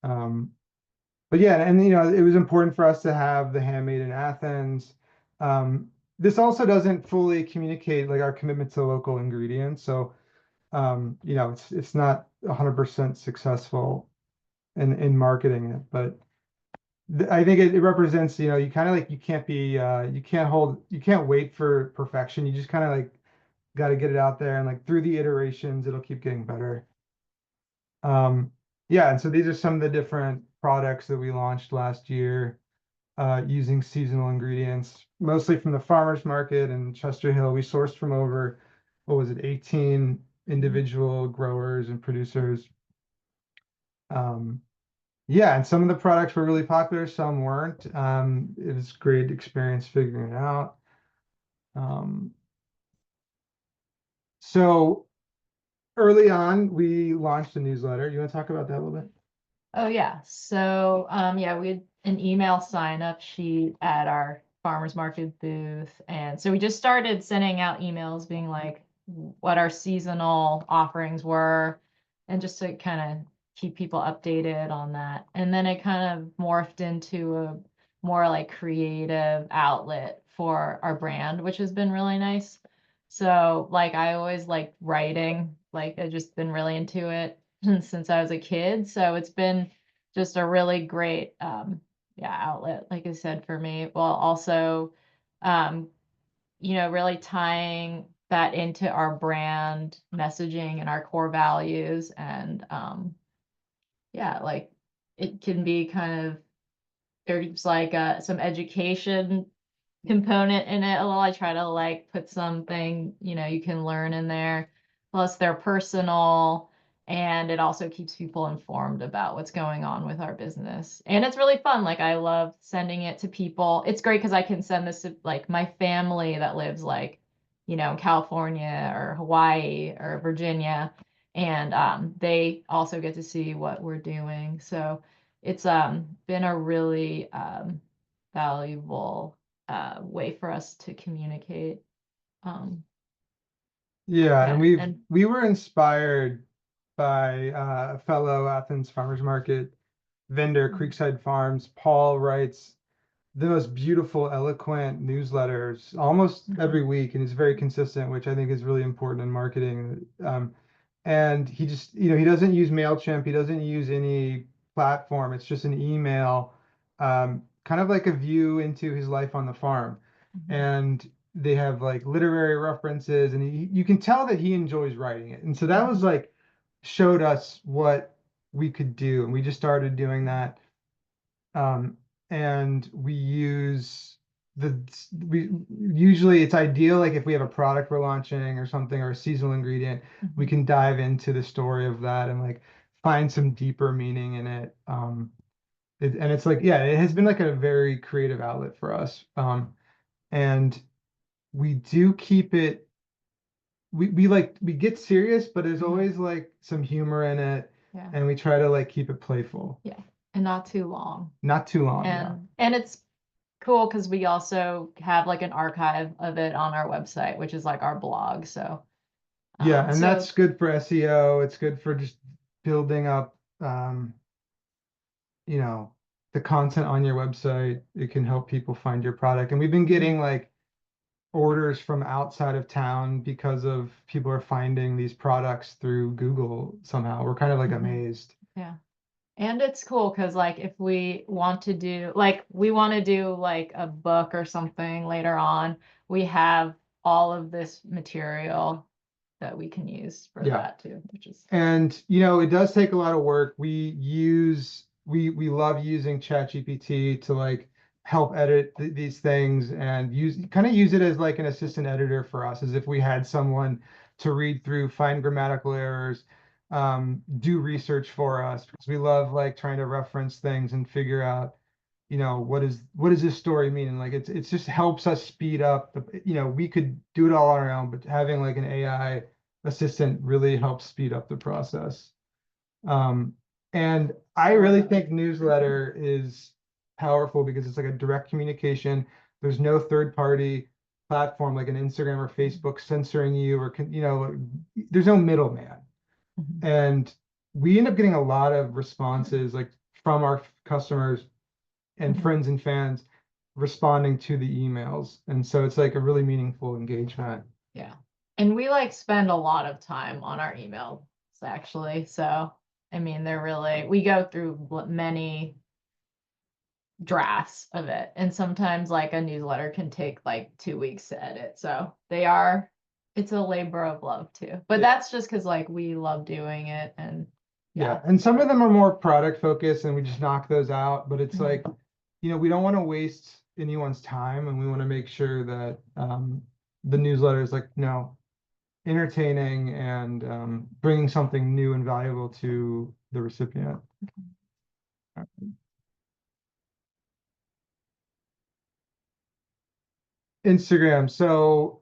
But yeah, and it was important for us to have the handmade in Athens. This also doesn't fully communicate like our commitment to local ingredients. So it's not 100% successful in marketing it, but I think it represents, you kind of like, you can't wait for perfection. You just kind of like got to get it out there, and like through the iterations, it'll keep getting better. Yeah, and so these are some of the different products that we launched last year, using seasonal ingredients, mostly from the farmers market in Chester Hill. We sourced from over, what was it, 18 individual growers and producers. Yeah, and some of the products were really popular, some weren't. It was a great experience figuring it out. So early on, we launched a newsletter. You want to talk about that a little bit? Oh yeah. So yeah, we had an email sign up sheet at our farmers market booth. And so we just started sending out emails being like what our seasonal offerings were, and just to kind of keep people updated on that. And then it kind of morphed into a more like creative outlet for our brand, which has been really nice. So like I always liked writing, like I've just been really into it since I was a kid. So it's been just a really great outlet, like I said, for me, while also really tying that into our brand messaging and our core values. And like it can be kind of, there's like some education component in it. Well, I try to like put something, you can learn in there. Plus they're personal, and it also keeps people informed about what's going on with our business. And it's really fun. Like I love sending it to people. It's great because I can send this to like my family that lives like, in California or Hawaii or Virginia. And they also get to see what we're doing. So it's been a really valuable way for us to communicate. Yeah, and Yeah, and we were inspired by a fellow Athens farmers market vendor, Creekside Farms. Paul writes the most beautiful, eloquent newsletters almost every week, and he's very consistent, which I think is really important in marketing. And he just, he doesn't use MailChimp, he doesn't use any platform. It's just an email, kind of like a view into his life on the farm. And they have like literary references, and you can tell that he enjoys writing it. And so that was like, showed us what we could do, and we just started doing that. And we use we usually it's ideal, like if we have a product we're launching or something, or a seasonal ingredient, we can dive into the story of that and like find some deeper meaning in it. And it's like, yeah, it has been like a very creative outlet for us. And we do keep it, we get serious, but there's always like some humor in it, Yeah. and we try to like keep it playful. Yeah. And not too long. Not too long. Yeah. And it's cool because we also have like an archive of it on our website, which is like our blog. So Yeah, and so that's good for SEO. It's good for just building up, you know, the content on your website. It can help people find your product. And we've been getting like orders from outside of town because of people are finding these products through Google somehow. We're kind of like amazed. yeah. And it's cool because like if we want to do like we want to do like a book or something later on, we have all of this material that we can use for Yeah. that too, which is And you know, it does take a lot of work. We love using ChatGPT to like help edit these things and use it as like an assistant editor for us, as if we had someone to read through, find grammatical errors, do research for us, because we love like trying to reference things and figure out, you know, what does this story mean? And like it's just helps us speed up you know, we could do it all on our own, but having like an AI assistant really helps speed up the process. And I really think newsletter is powerful because it's like a direct communication. There's no third party platform like an Instagram or Facebook censoring you, or you know, there's no middleman. And we end up getting a lot of responses like from our customers and friends and fans responding to the emails. And so it's like a really meaningful engagement. yeah. And we like spend a lot of time on our emails actually. So I mean, we go through many drafts of it. And sometimes like a newsletter can take like 2 weeks to edit. So it's a labor of love too. But that's just because like we love doing it. And yeah. And some of them are more product focused and we just knock those out. But it's like, you know, we don't want to waste anyone's time, and we want to make sure that the newsletter is like, you know, entertaining and bringing something new and valuable to the recipient. Instagram. So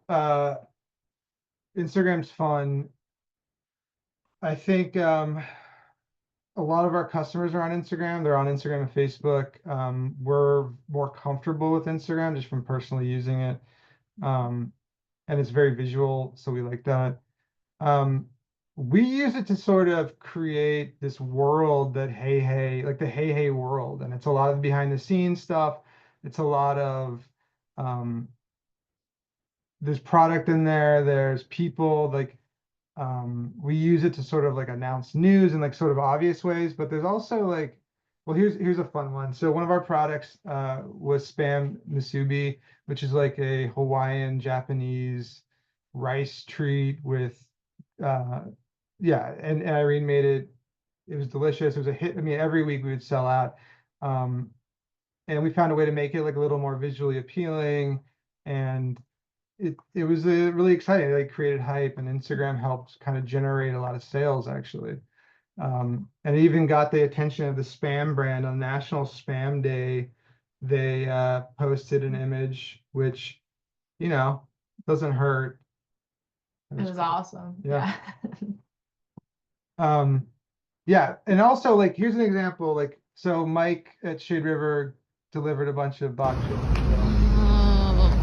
Instagram's fun. I think a lot of our customers are on Instagram. They're on Instagram and Facebook. We're more comfortable with Instagram just from personally using it. And it's very visual, so we like that. We use it to sort of create this world that like the Hey world. And it's a lot of behind the scenes stuff. It's a lot of there's product in there, there's people, like we use it to sort of like announce news in like sort of obvious ways, but there's also like, well, here's a fun one. So one of our products was spam musubi, which is like a Hawaiian Japanese rice treat with yeah, and Irene made it. It was delicious. It was a hit. I mean, every week we would sell out. And we found a way to make it like a little more visually appealing, and it was really exciting. They created hype, and Instagram helped kind of generate a lot of sales actually. And it even got the attention of the spam brand on National Spam Day. They posted an image, which, you know, doesn't hurt. it was awesome. Yeah. Yeah, and also like here's an example. Like, so Mike at Shade River delivered a bunch of bok choy.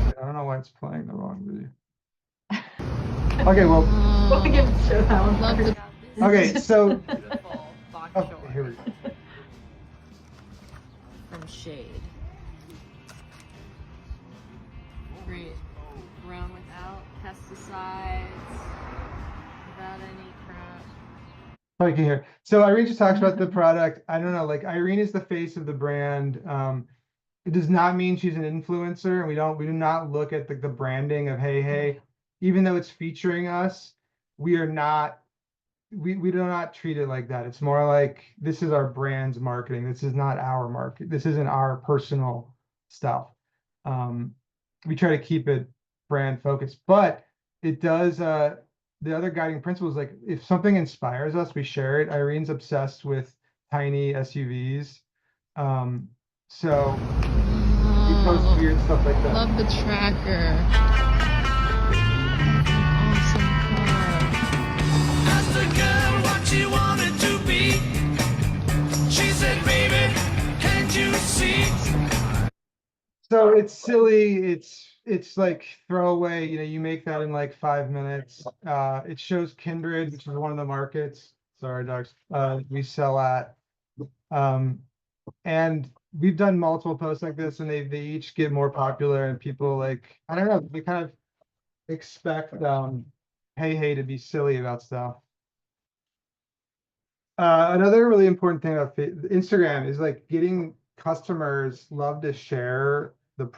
I don't know why it's playing the wrong video. Okay, well, okay, so oh, here we go. From Shade. Great. Grown without pesticides, without any crap. Probably can hear. So Irene just talks about the product. I don't know, like Irene is the face of the brand. It does not mean she's an influencer, and we do not look at the branding of Hey. Even though it's featuring us, we do not treat it like that. It's more like this is our brand's marketing. This is not our market. This isn't our personal stuff. we try to keep it brand focused, but it does, the other guiding principle is like, if something inspires us, we share it. Irene's obsessed with tiny SUVs. So we post weird stuff like that. Love the tracker. Awesome car. Asked the girl what she wanted to be. She said, baby, can't you see? So it's silly. It's like throwaway. You make that in like 5 minutes. It shows Kindred, which is one of the markets. Sorry, dogs. We sell at. And we've done multiple posts like this, and they each get more popular, and people like, I don't know, they kind of expect hey to be silly about stuff. Another really important thing about Instagram is like getting customers love to share the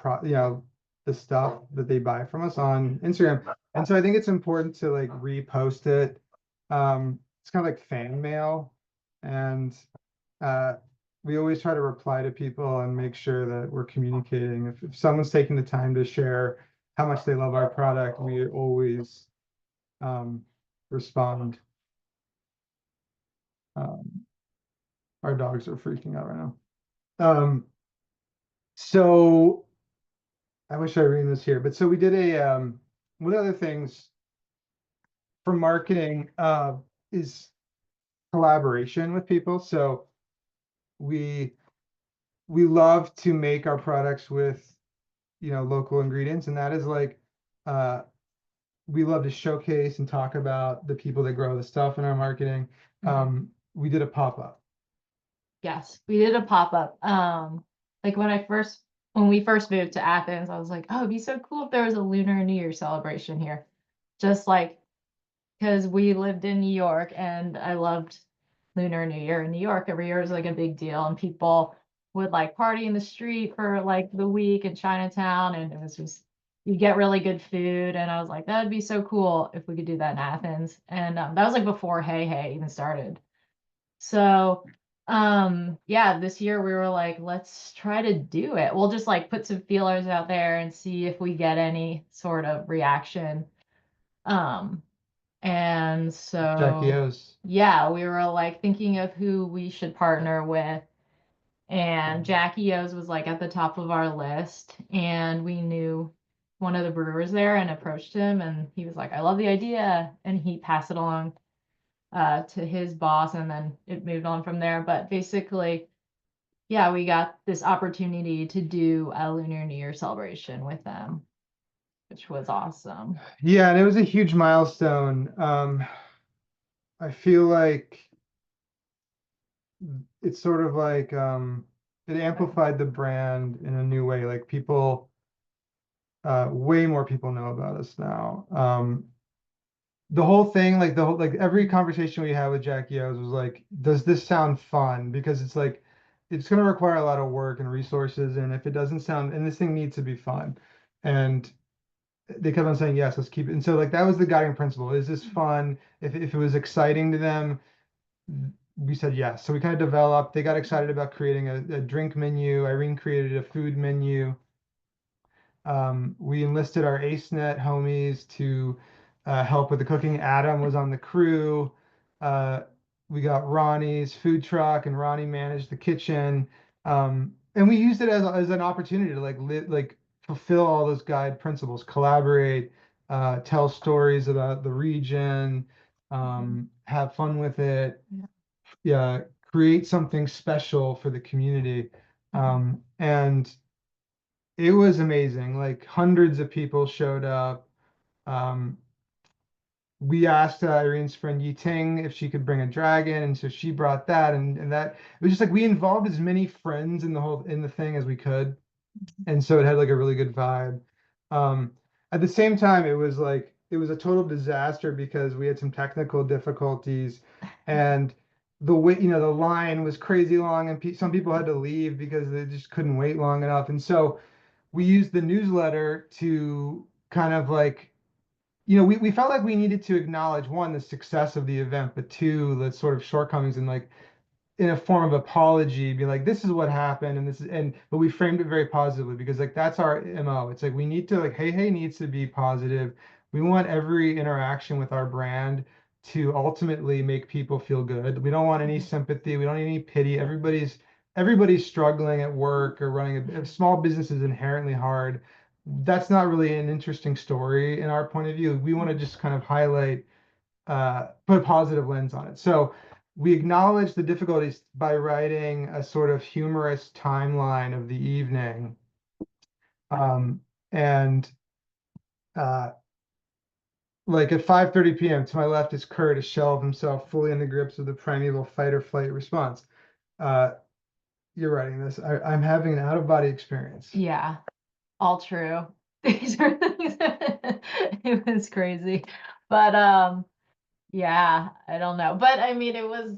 stuff that they buy from us on Instagram. And so I think it's important to like repost it. It's kind of like fan mail. And we always try to reply to people and make sure that we're communicating. If someone's taking the time to share how much they love our product, we always respond. Our dogs are freaking out right now. So I wish Irene was here, but so we did one of the things for marketing is collaboration with people. So we love to make our products with local ingredients, and that is like we love to showcase and talk about the people that grow the stuff in our marketing. We did a pop-up. Yes, we did a pop-up. Like when we first moved to Athens, I was like, oh, it'd be so cool if there was a Lunar New Year celebration here. Just like because we lived in New York and I loved Lunar New Year in New York. Every year was like a big deal, and people would like party in the street for like the week in Chinatown, and it was just you get really good food. And I was like, that'd be so cool if we could do that in Athens. And that was like before Hey even started. So yeah, this year we were like, let's try to do it. We'll just like put some feelers out there and see if we get any sort of reaction. And Jackie so O's. yeah, we were like thinking of who we should partner with. And Jackie O's was like at the top of our list, and we knew one of the brewers there and approached him, and he was like, I love the idea, and he passed it along to his boss, and then it moved on from there. But basically, yeah, we got this opportunity to do a Lunar New Year celebration with them, which was awesome. Yeah, and it was a huge milestone. I feel like it's sort of like it amplified the brand in a new way. Like people, way more people know about us now. The whole thing, like every conversation we had with Jackie O's was like, does this sound fun? Because it's like it's going to require a lot of work and resources, and if it doesn't sound, and this thing needs to be fun, and they kept on saying yes, let's keep it. And so like that was the guiding principle. Is this fun? If it was exciting to them, we said yes. So we kind of developed, they got excited about creating a drink menu. Irene created a food menu. We enlisted our AceNet homies to help with the cooking. Adam was on the crew. We got Ronnie's food truck, and Ronnie managed the kitchen. And we used it as an opportunity to like fulfill all those guide principles, collaborate, tell stories about the region, have fun with it. Yeah, create something special for the community. And it was amazing. Like hundreds of people showed up. We asked Irene's friend Yi Ting if she could bring a dragon, and so she brought that, and that it was just like we involved as many friends in the thing as we could, and so it had like a really good vibe. At the same time, it was a total disaster because we had some technical difficulties, and the line was crazy long, and some people had to leave because they just couldn't wait long enough, and so we used the newsletter to kind of like, we felt like we needed to acknowledge one, the success of the event, but two, the sort of shortcomings, and like in a form of apology, be like, this is what happened, and but we framed it very positively because like that's our MO. It's like we need to like, hey needs to be positive. We want every interaction with our brand to ultimately make people feel good. We don't want any sympathy. We don't need any pity. Everybody's struggling at work or running a small business is inherently hard. That's not really an interesting story in our point of view. We want to just kind of highlight, put a positive lens on it. So we acknowledge the difficulties by writing a sort of humorous timeline of the evening. And like at 5:30 p.m. to my left is Kurt, a shell of himself, fully in the grips of the primeval fight or flight response. You're writing this. I'm having an out-of-body experience. Yeah, all true. These are things it was crazy. But yeah, I don't know. But I mean it was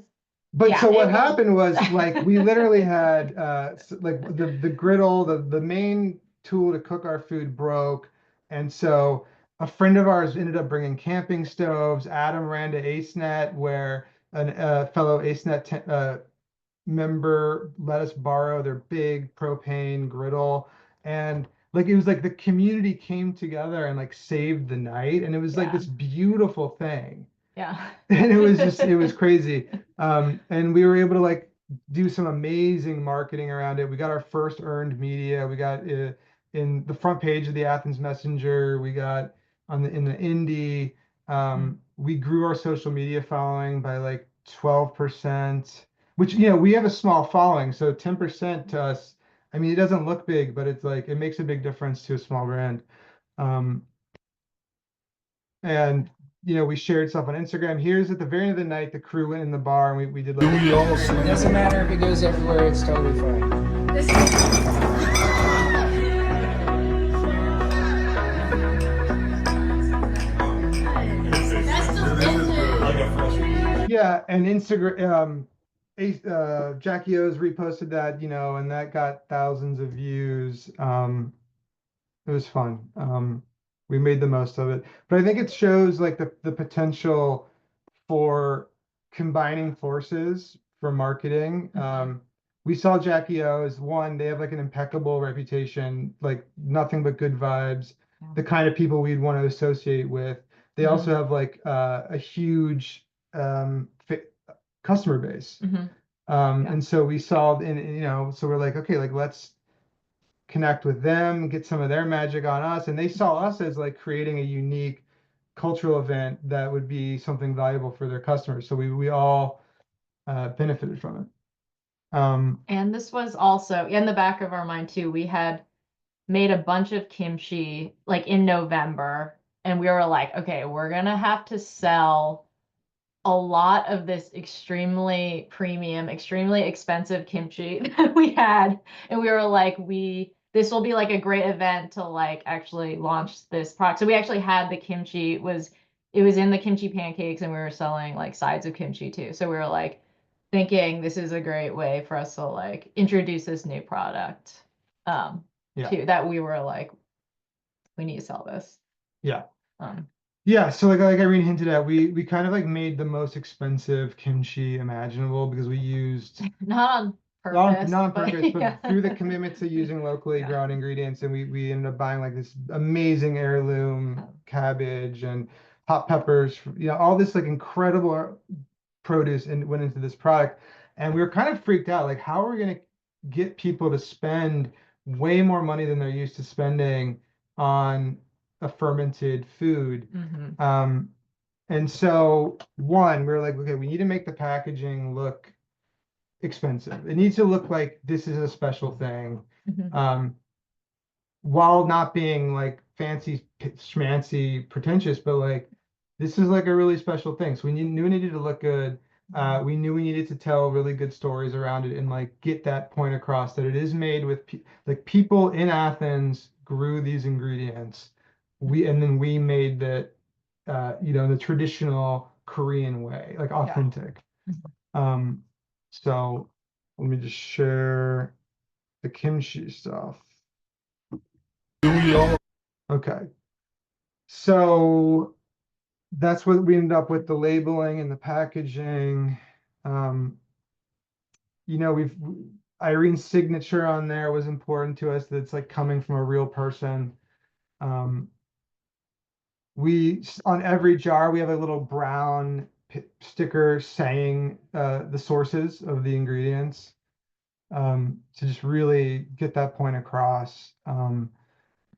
But yeah, so what it was happened was like we literally had like the griddle, the main tool to cook our food broke, and so a friend of ours ended up bringing camping stoves. Adam ran to AceNet where a fellow AceNet member let us borrow their big propane griddle, and like it was like the community came together and like saved the night, and it was like Yeah. this beautiful thing. Yeah. And it was crazy. And we were able to like do some amazing marketing around it. We got our first earned media. We got in the front page of the Athens Messenger. We got in the Indy. We grew our social media following by like 12%, which, you know, we have a small following. So 10% to us, I mean, it doesn't look big, but it's like, it makes a big difference to a small brand. And you know, we shared stuff on Instagram. Here's at the very end of the night, the crew went in the bar and we did like It doesn't matter if it goes everywhere, it's totally fine. yeah, and Instagram, Jackie O's reposted that, you know, and that got thousands of views. It was fun. We made the most of it, but I think it shows like the potential for combining forces for marketing. We saw Jackie O as one, they have like an impeccable reputation, like nothing but good vibes, the kind of people we'd want to associate with. They also have like a huge customer base. And so we saw, and you know, so we're like, okay, like let's connect with them, get some of their magic on us. And they saw us as like creating a unique cultural event that would be something valuable for their customers. So we all benefited from it. And this was also in the back of our mind too. We had made a bunch of kimchi like in November, and we were like, okay, we're gonna have to sell a lot of this extremely premium, extremely expensive kimchi that we had. And we were like, this will be like a great event to like actually launch this product. So we actually had the kimchi, it was in the kimchi pancakes, and we were selling like sides of kimchi too. So we were like thinking this is a great way for us to like introduce this new product. Too, that we were like, we need to sell this. Yeah. Yeah, so like Irene hinted at, we kind of like made the most expensive kimchi imaginable because we used not on purpose, not on purpose, but yeah. through the commitment to using locally grown ingredients, and we ended up buying like this amazing heirloom cabbage and hot peppers, you know, all this like incredible produce and went into this product. And we were kind of freaked out, like how are we going to get people to spend way more money than they're used to spending on a fermented food. And so one, we were like, okay, we need to make the packaging look expensive. It needs to look like this is a special thing. While not being like fancy schmancy pretentious, but like this is like a really special thing. So knew we needed to look good. We knew we needed to tell really good stories around it and like get that point across that it is made with like people in Athens grew these ingredients. And then we made that, you know, the traditional Korean way, like authentic. So let me just share the kimchi stuff. Okay. So that's what we ended up with, the labeling and the packaging. you know, Irene's signature on there was important to us, that it's like coming from a real person. On every jar, we have a little brown sticker saying the sources of the ingredients, to just really get that point across.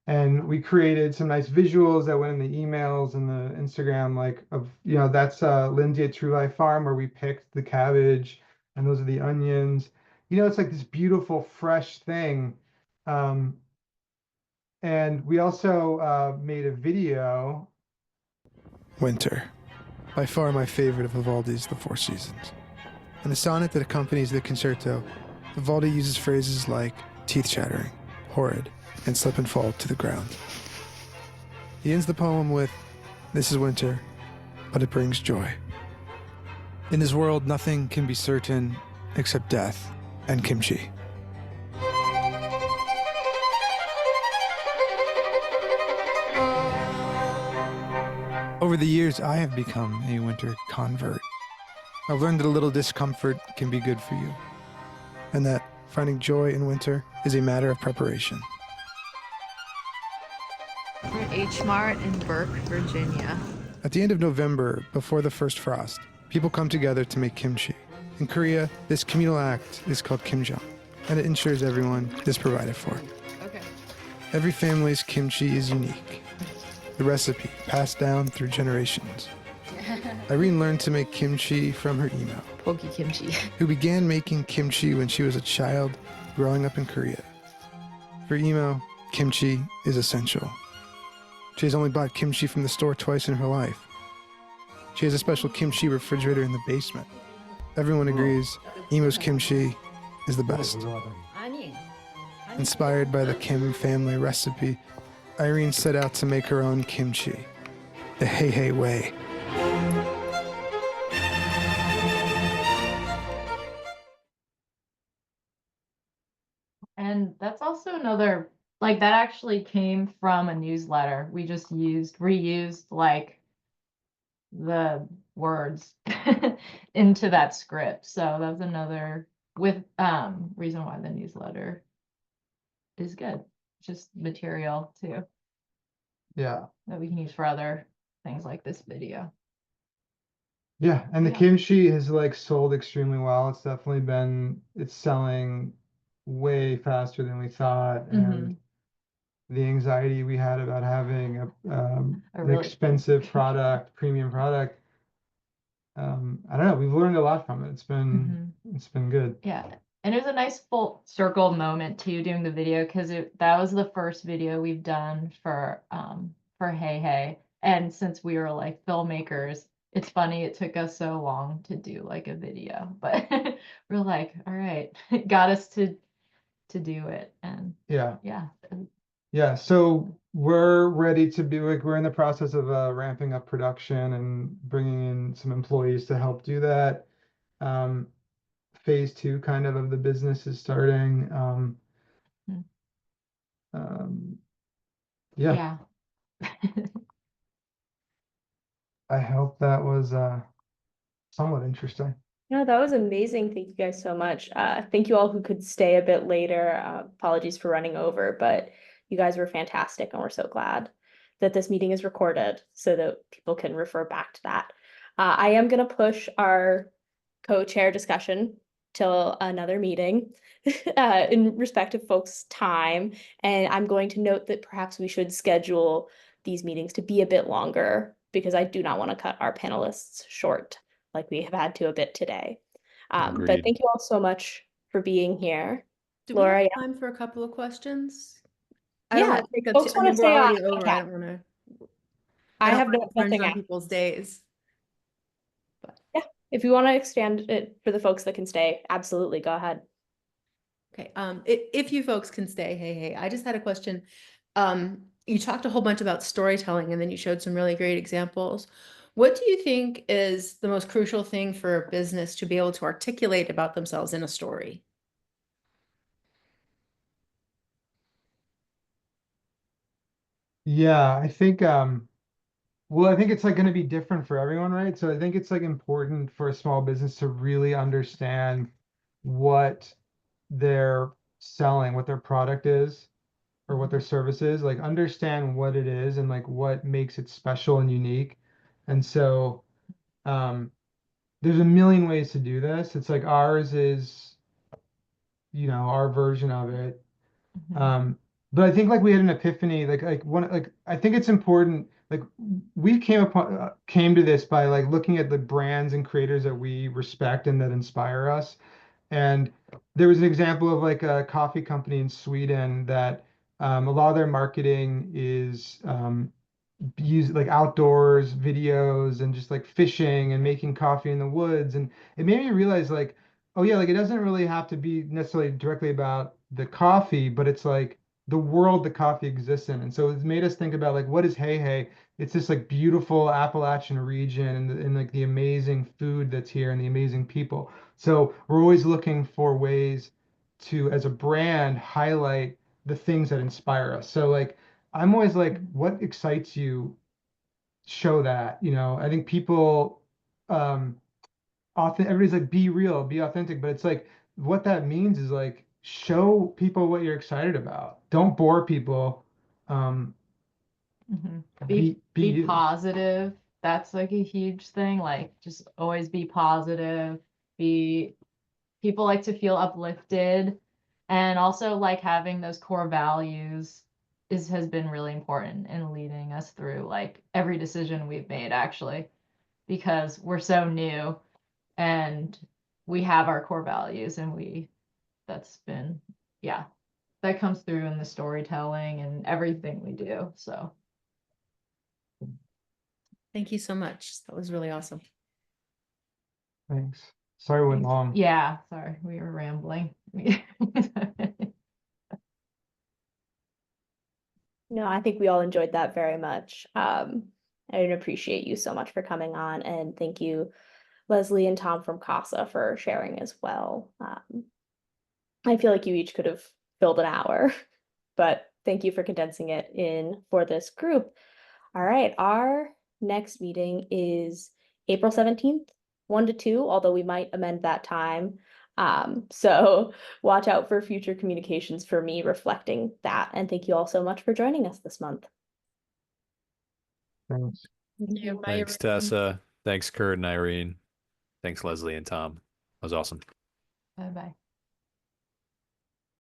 And we created some nice visuals that went in the emails and the Instagram, like of, you know, that's Lindsay at True Life Farm, where we picked the cabbage, and those are the onions. You know, it's like this beautiful, fresh thing. And we also made a video. Winter, by far my favorite of Vivaldi's The Four Seasons. In the sonnet that accompanies the concerto, Vivaldi uses phrases like teeth chattering, horrid, and slip and fall to the ground. He ends the poem with, "This is winter, but it brings joy." In his world, nothing can be certain except death and kimchi. Over the years, I have become a winter convert. I've learned that a little discomfort can be good for you, and that finding joy in winter is a matter of preparation. We're at H Mart in Burke, Virginia. At the end of November, before the first frost, people come together to make kimchi. In Korea, this communal act is called kimjang, and it ensures everyone is provided for. Okay. Every family's kimchi is unique. The recipe passed down through generations. Irene learned to make kimchi from her email, Poke kimchi. who began making kimchi when she was a child growing up in Korea. For emo, kimchi is essential. She has only bought kimchi from the store twice in her life. She has a special kimchi refrigerator in the basement. Everyone agrees Emo's kimchi is the best. Inspired by the Kim family recipe, Irene set out to make her own kimchi, the Hey Hey way. And that's also another, like that actually came from a newsletter. We just reused like the words into that script. So that's another reason why the newsletter is good. Just material too Yeah. that we can use for other things like this video. Yeah, and the Yeah. kimchi has like sold extremely well. It's selling way faster than we thought. And the anxiety we had about having an really- expensive product, premium product, I don't know, we've learned a lot from it. It's been good. Yeah. And it was a nice full circle moment too doing the video because that was the first video we've done for Hey Hey. And since we were like filmmakers, it's funny it took us so long to do like a video, but we're like, all right, it got us to do it. And Yeah. yeah. Yeah, so we're ready to be like, we're in the process of ramping up production and bringing in some employees to help do that. Phase 2 kind of the business is starting. Yeah. I hope that was somewhat interesting. No, that was amazing. Thank you guys so much. Thank you all who could stay a bit later. Apologies for running over, but you guys were fantastic, and we're so glad that this meeting is recorded so that people can refer back to that. I am going to push our co-chair discussion till another meeting in respect of folks' time, and I'm going to note that perhaps we should schedule these meetings to be a bit longer because I do not want to cut our panelists short like we have had to a bit today. But Agreed. thank you all so much for being here. Do Laura, we have yeah. time for a couple of questions? I don't Yeah, want to take up folks I wanna mean, we're stay on, already over. okay. I don't want to. I don't have wanna infringe nothing on else. people's days. Yeah, if you want to extend it for the folks that can stay, absolutely, go ahead. Okay, if you folks can stay, hey, I just had a question. You talked a whole bunch about storytelling and then you showed some really great examples. What do you think is the most crucial thing for a business to be able to articulate about themselves in a story? Yeah, I think well, I think it's like going to be different for everyone, right? So I think it's like important for a small business to really understand what they're selling, what their product is, or what their service is, like understand what it is and like what makes it special and unique. And so there's a million ways to do this. It's like ours is, our version of it. But I think like we had an epiphany, like I think it's important, like we came to this by like looking at the brands and creators that we respect and that inspire us. And there was an example of like a coffee company in Sweden that a lot of their marketing is use like outdoors videos and just like fishing and making coffee in the woods. And it made me realize like, oh yeah, like it doesn't really have to be necessarily directly about the coffee, but it's like the world the coffee exists in. And so it's made us think about like, what is Hey Hey? It's this like beautiful Appalachian region and like the amazing food that's here and the amazing people. So we're always looking for ways to, as a brand, highlight the things that inspire us. So like I'm always like, what excites you? Show that, I think people, often everybody's like, be real, be authentic, but it's like, what that means is like, show people what you're excited about. Don't bore people. Be Be you. positive. That's like a huge thing. Like just always be positive. Be People like to feel uplifted, and also like having those core values has been really important in leading us through like every decision we've made actually, because we're so new and we have our core values, and that's been, yeah, that comes through in the storytelling and everything we do. So Thank you so much. That was really awesome. Thanks. Sorry it went long. yeah, sorry, we were rambling. No, I think we all enjoyed that very much. I appreciate you so much for coming on, and thank you, Leslie and Tom from Casa, for sharing as well. I feel like you each could have filled an hour, but thank you for condensing it in for this group. All right, our next meeting is April 17th, 1 to 2, although we might amend that time. So watch out for future communications for me reflecting that. And thank you all so much for joining us this month. Thanks. Thank you. Bye, Thanks, Tessa. Thanks, Kurt and Irene. Thanks, Leslie and Tom. That was awesome. Bye bye.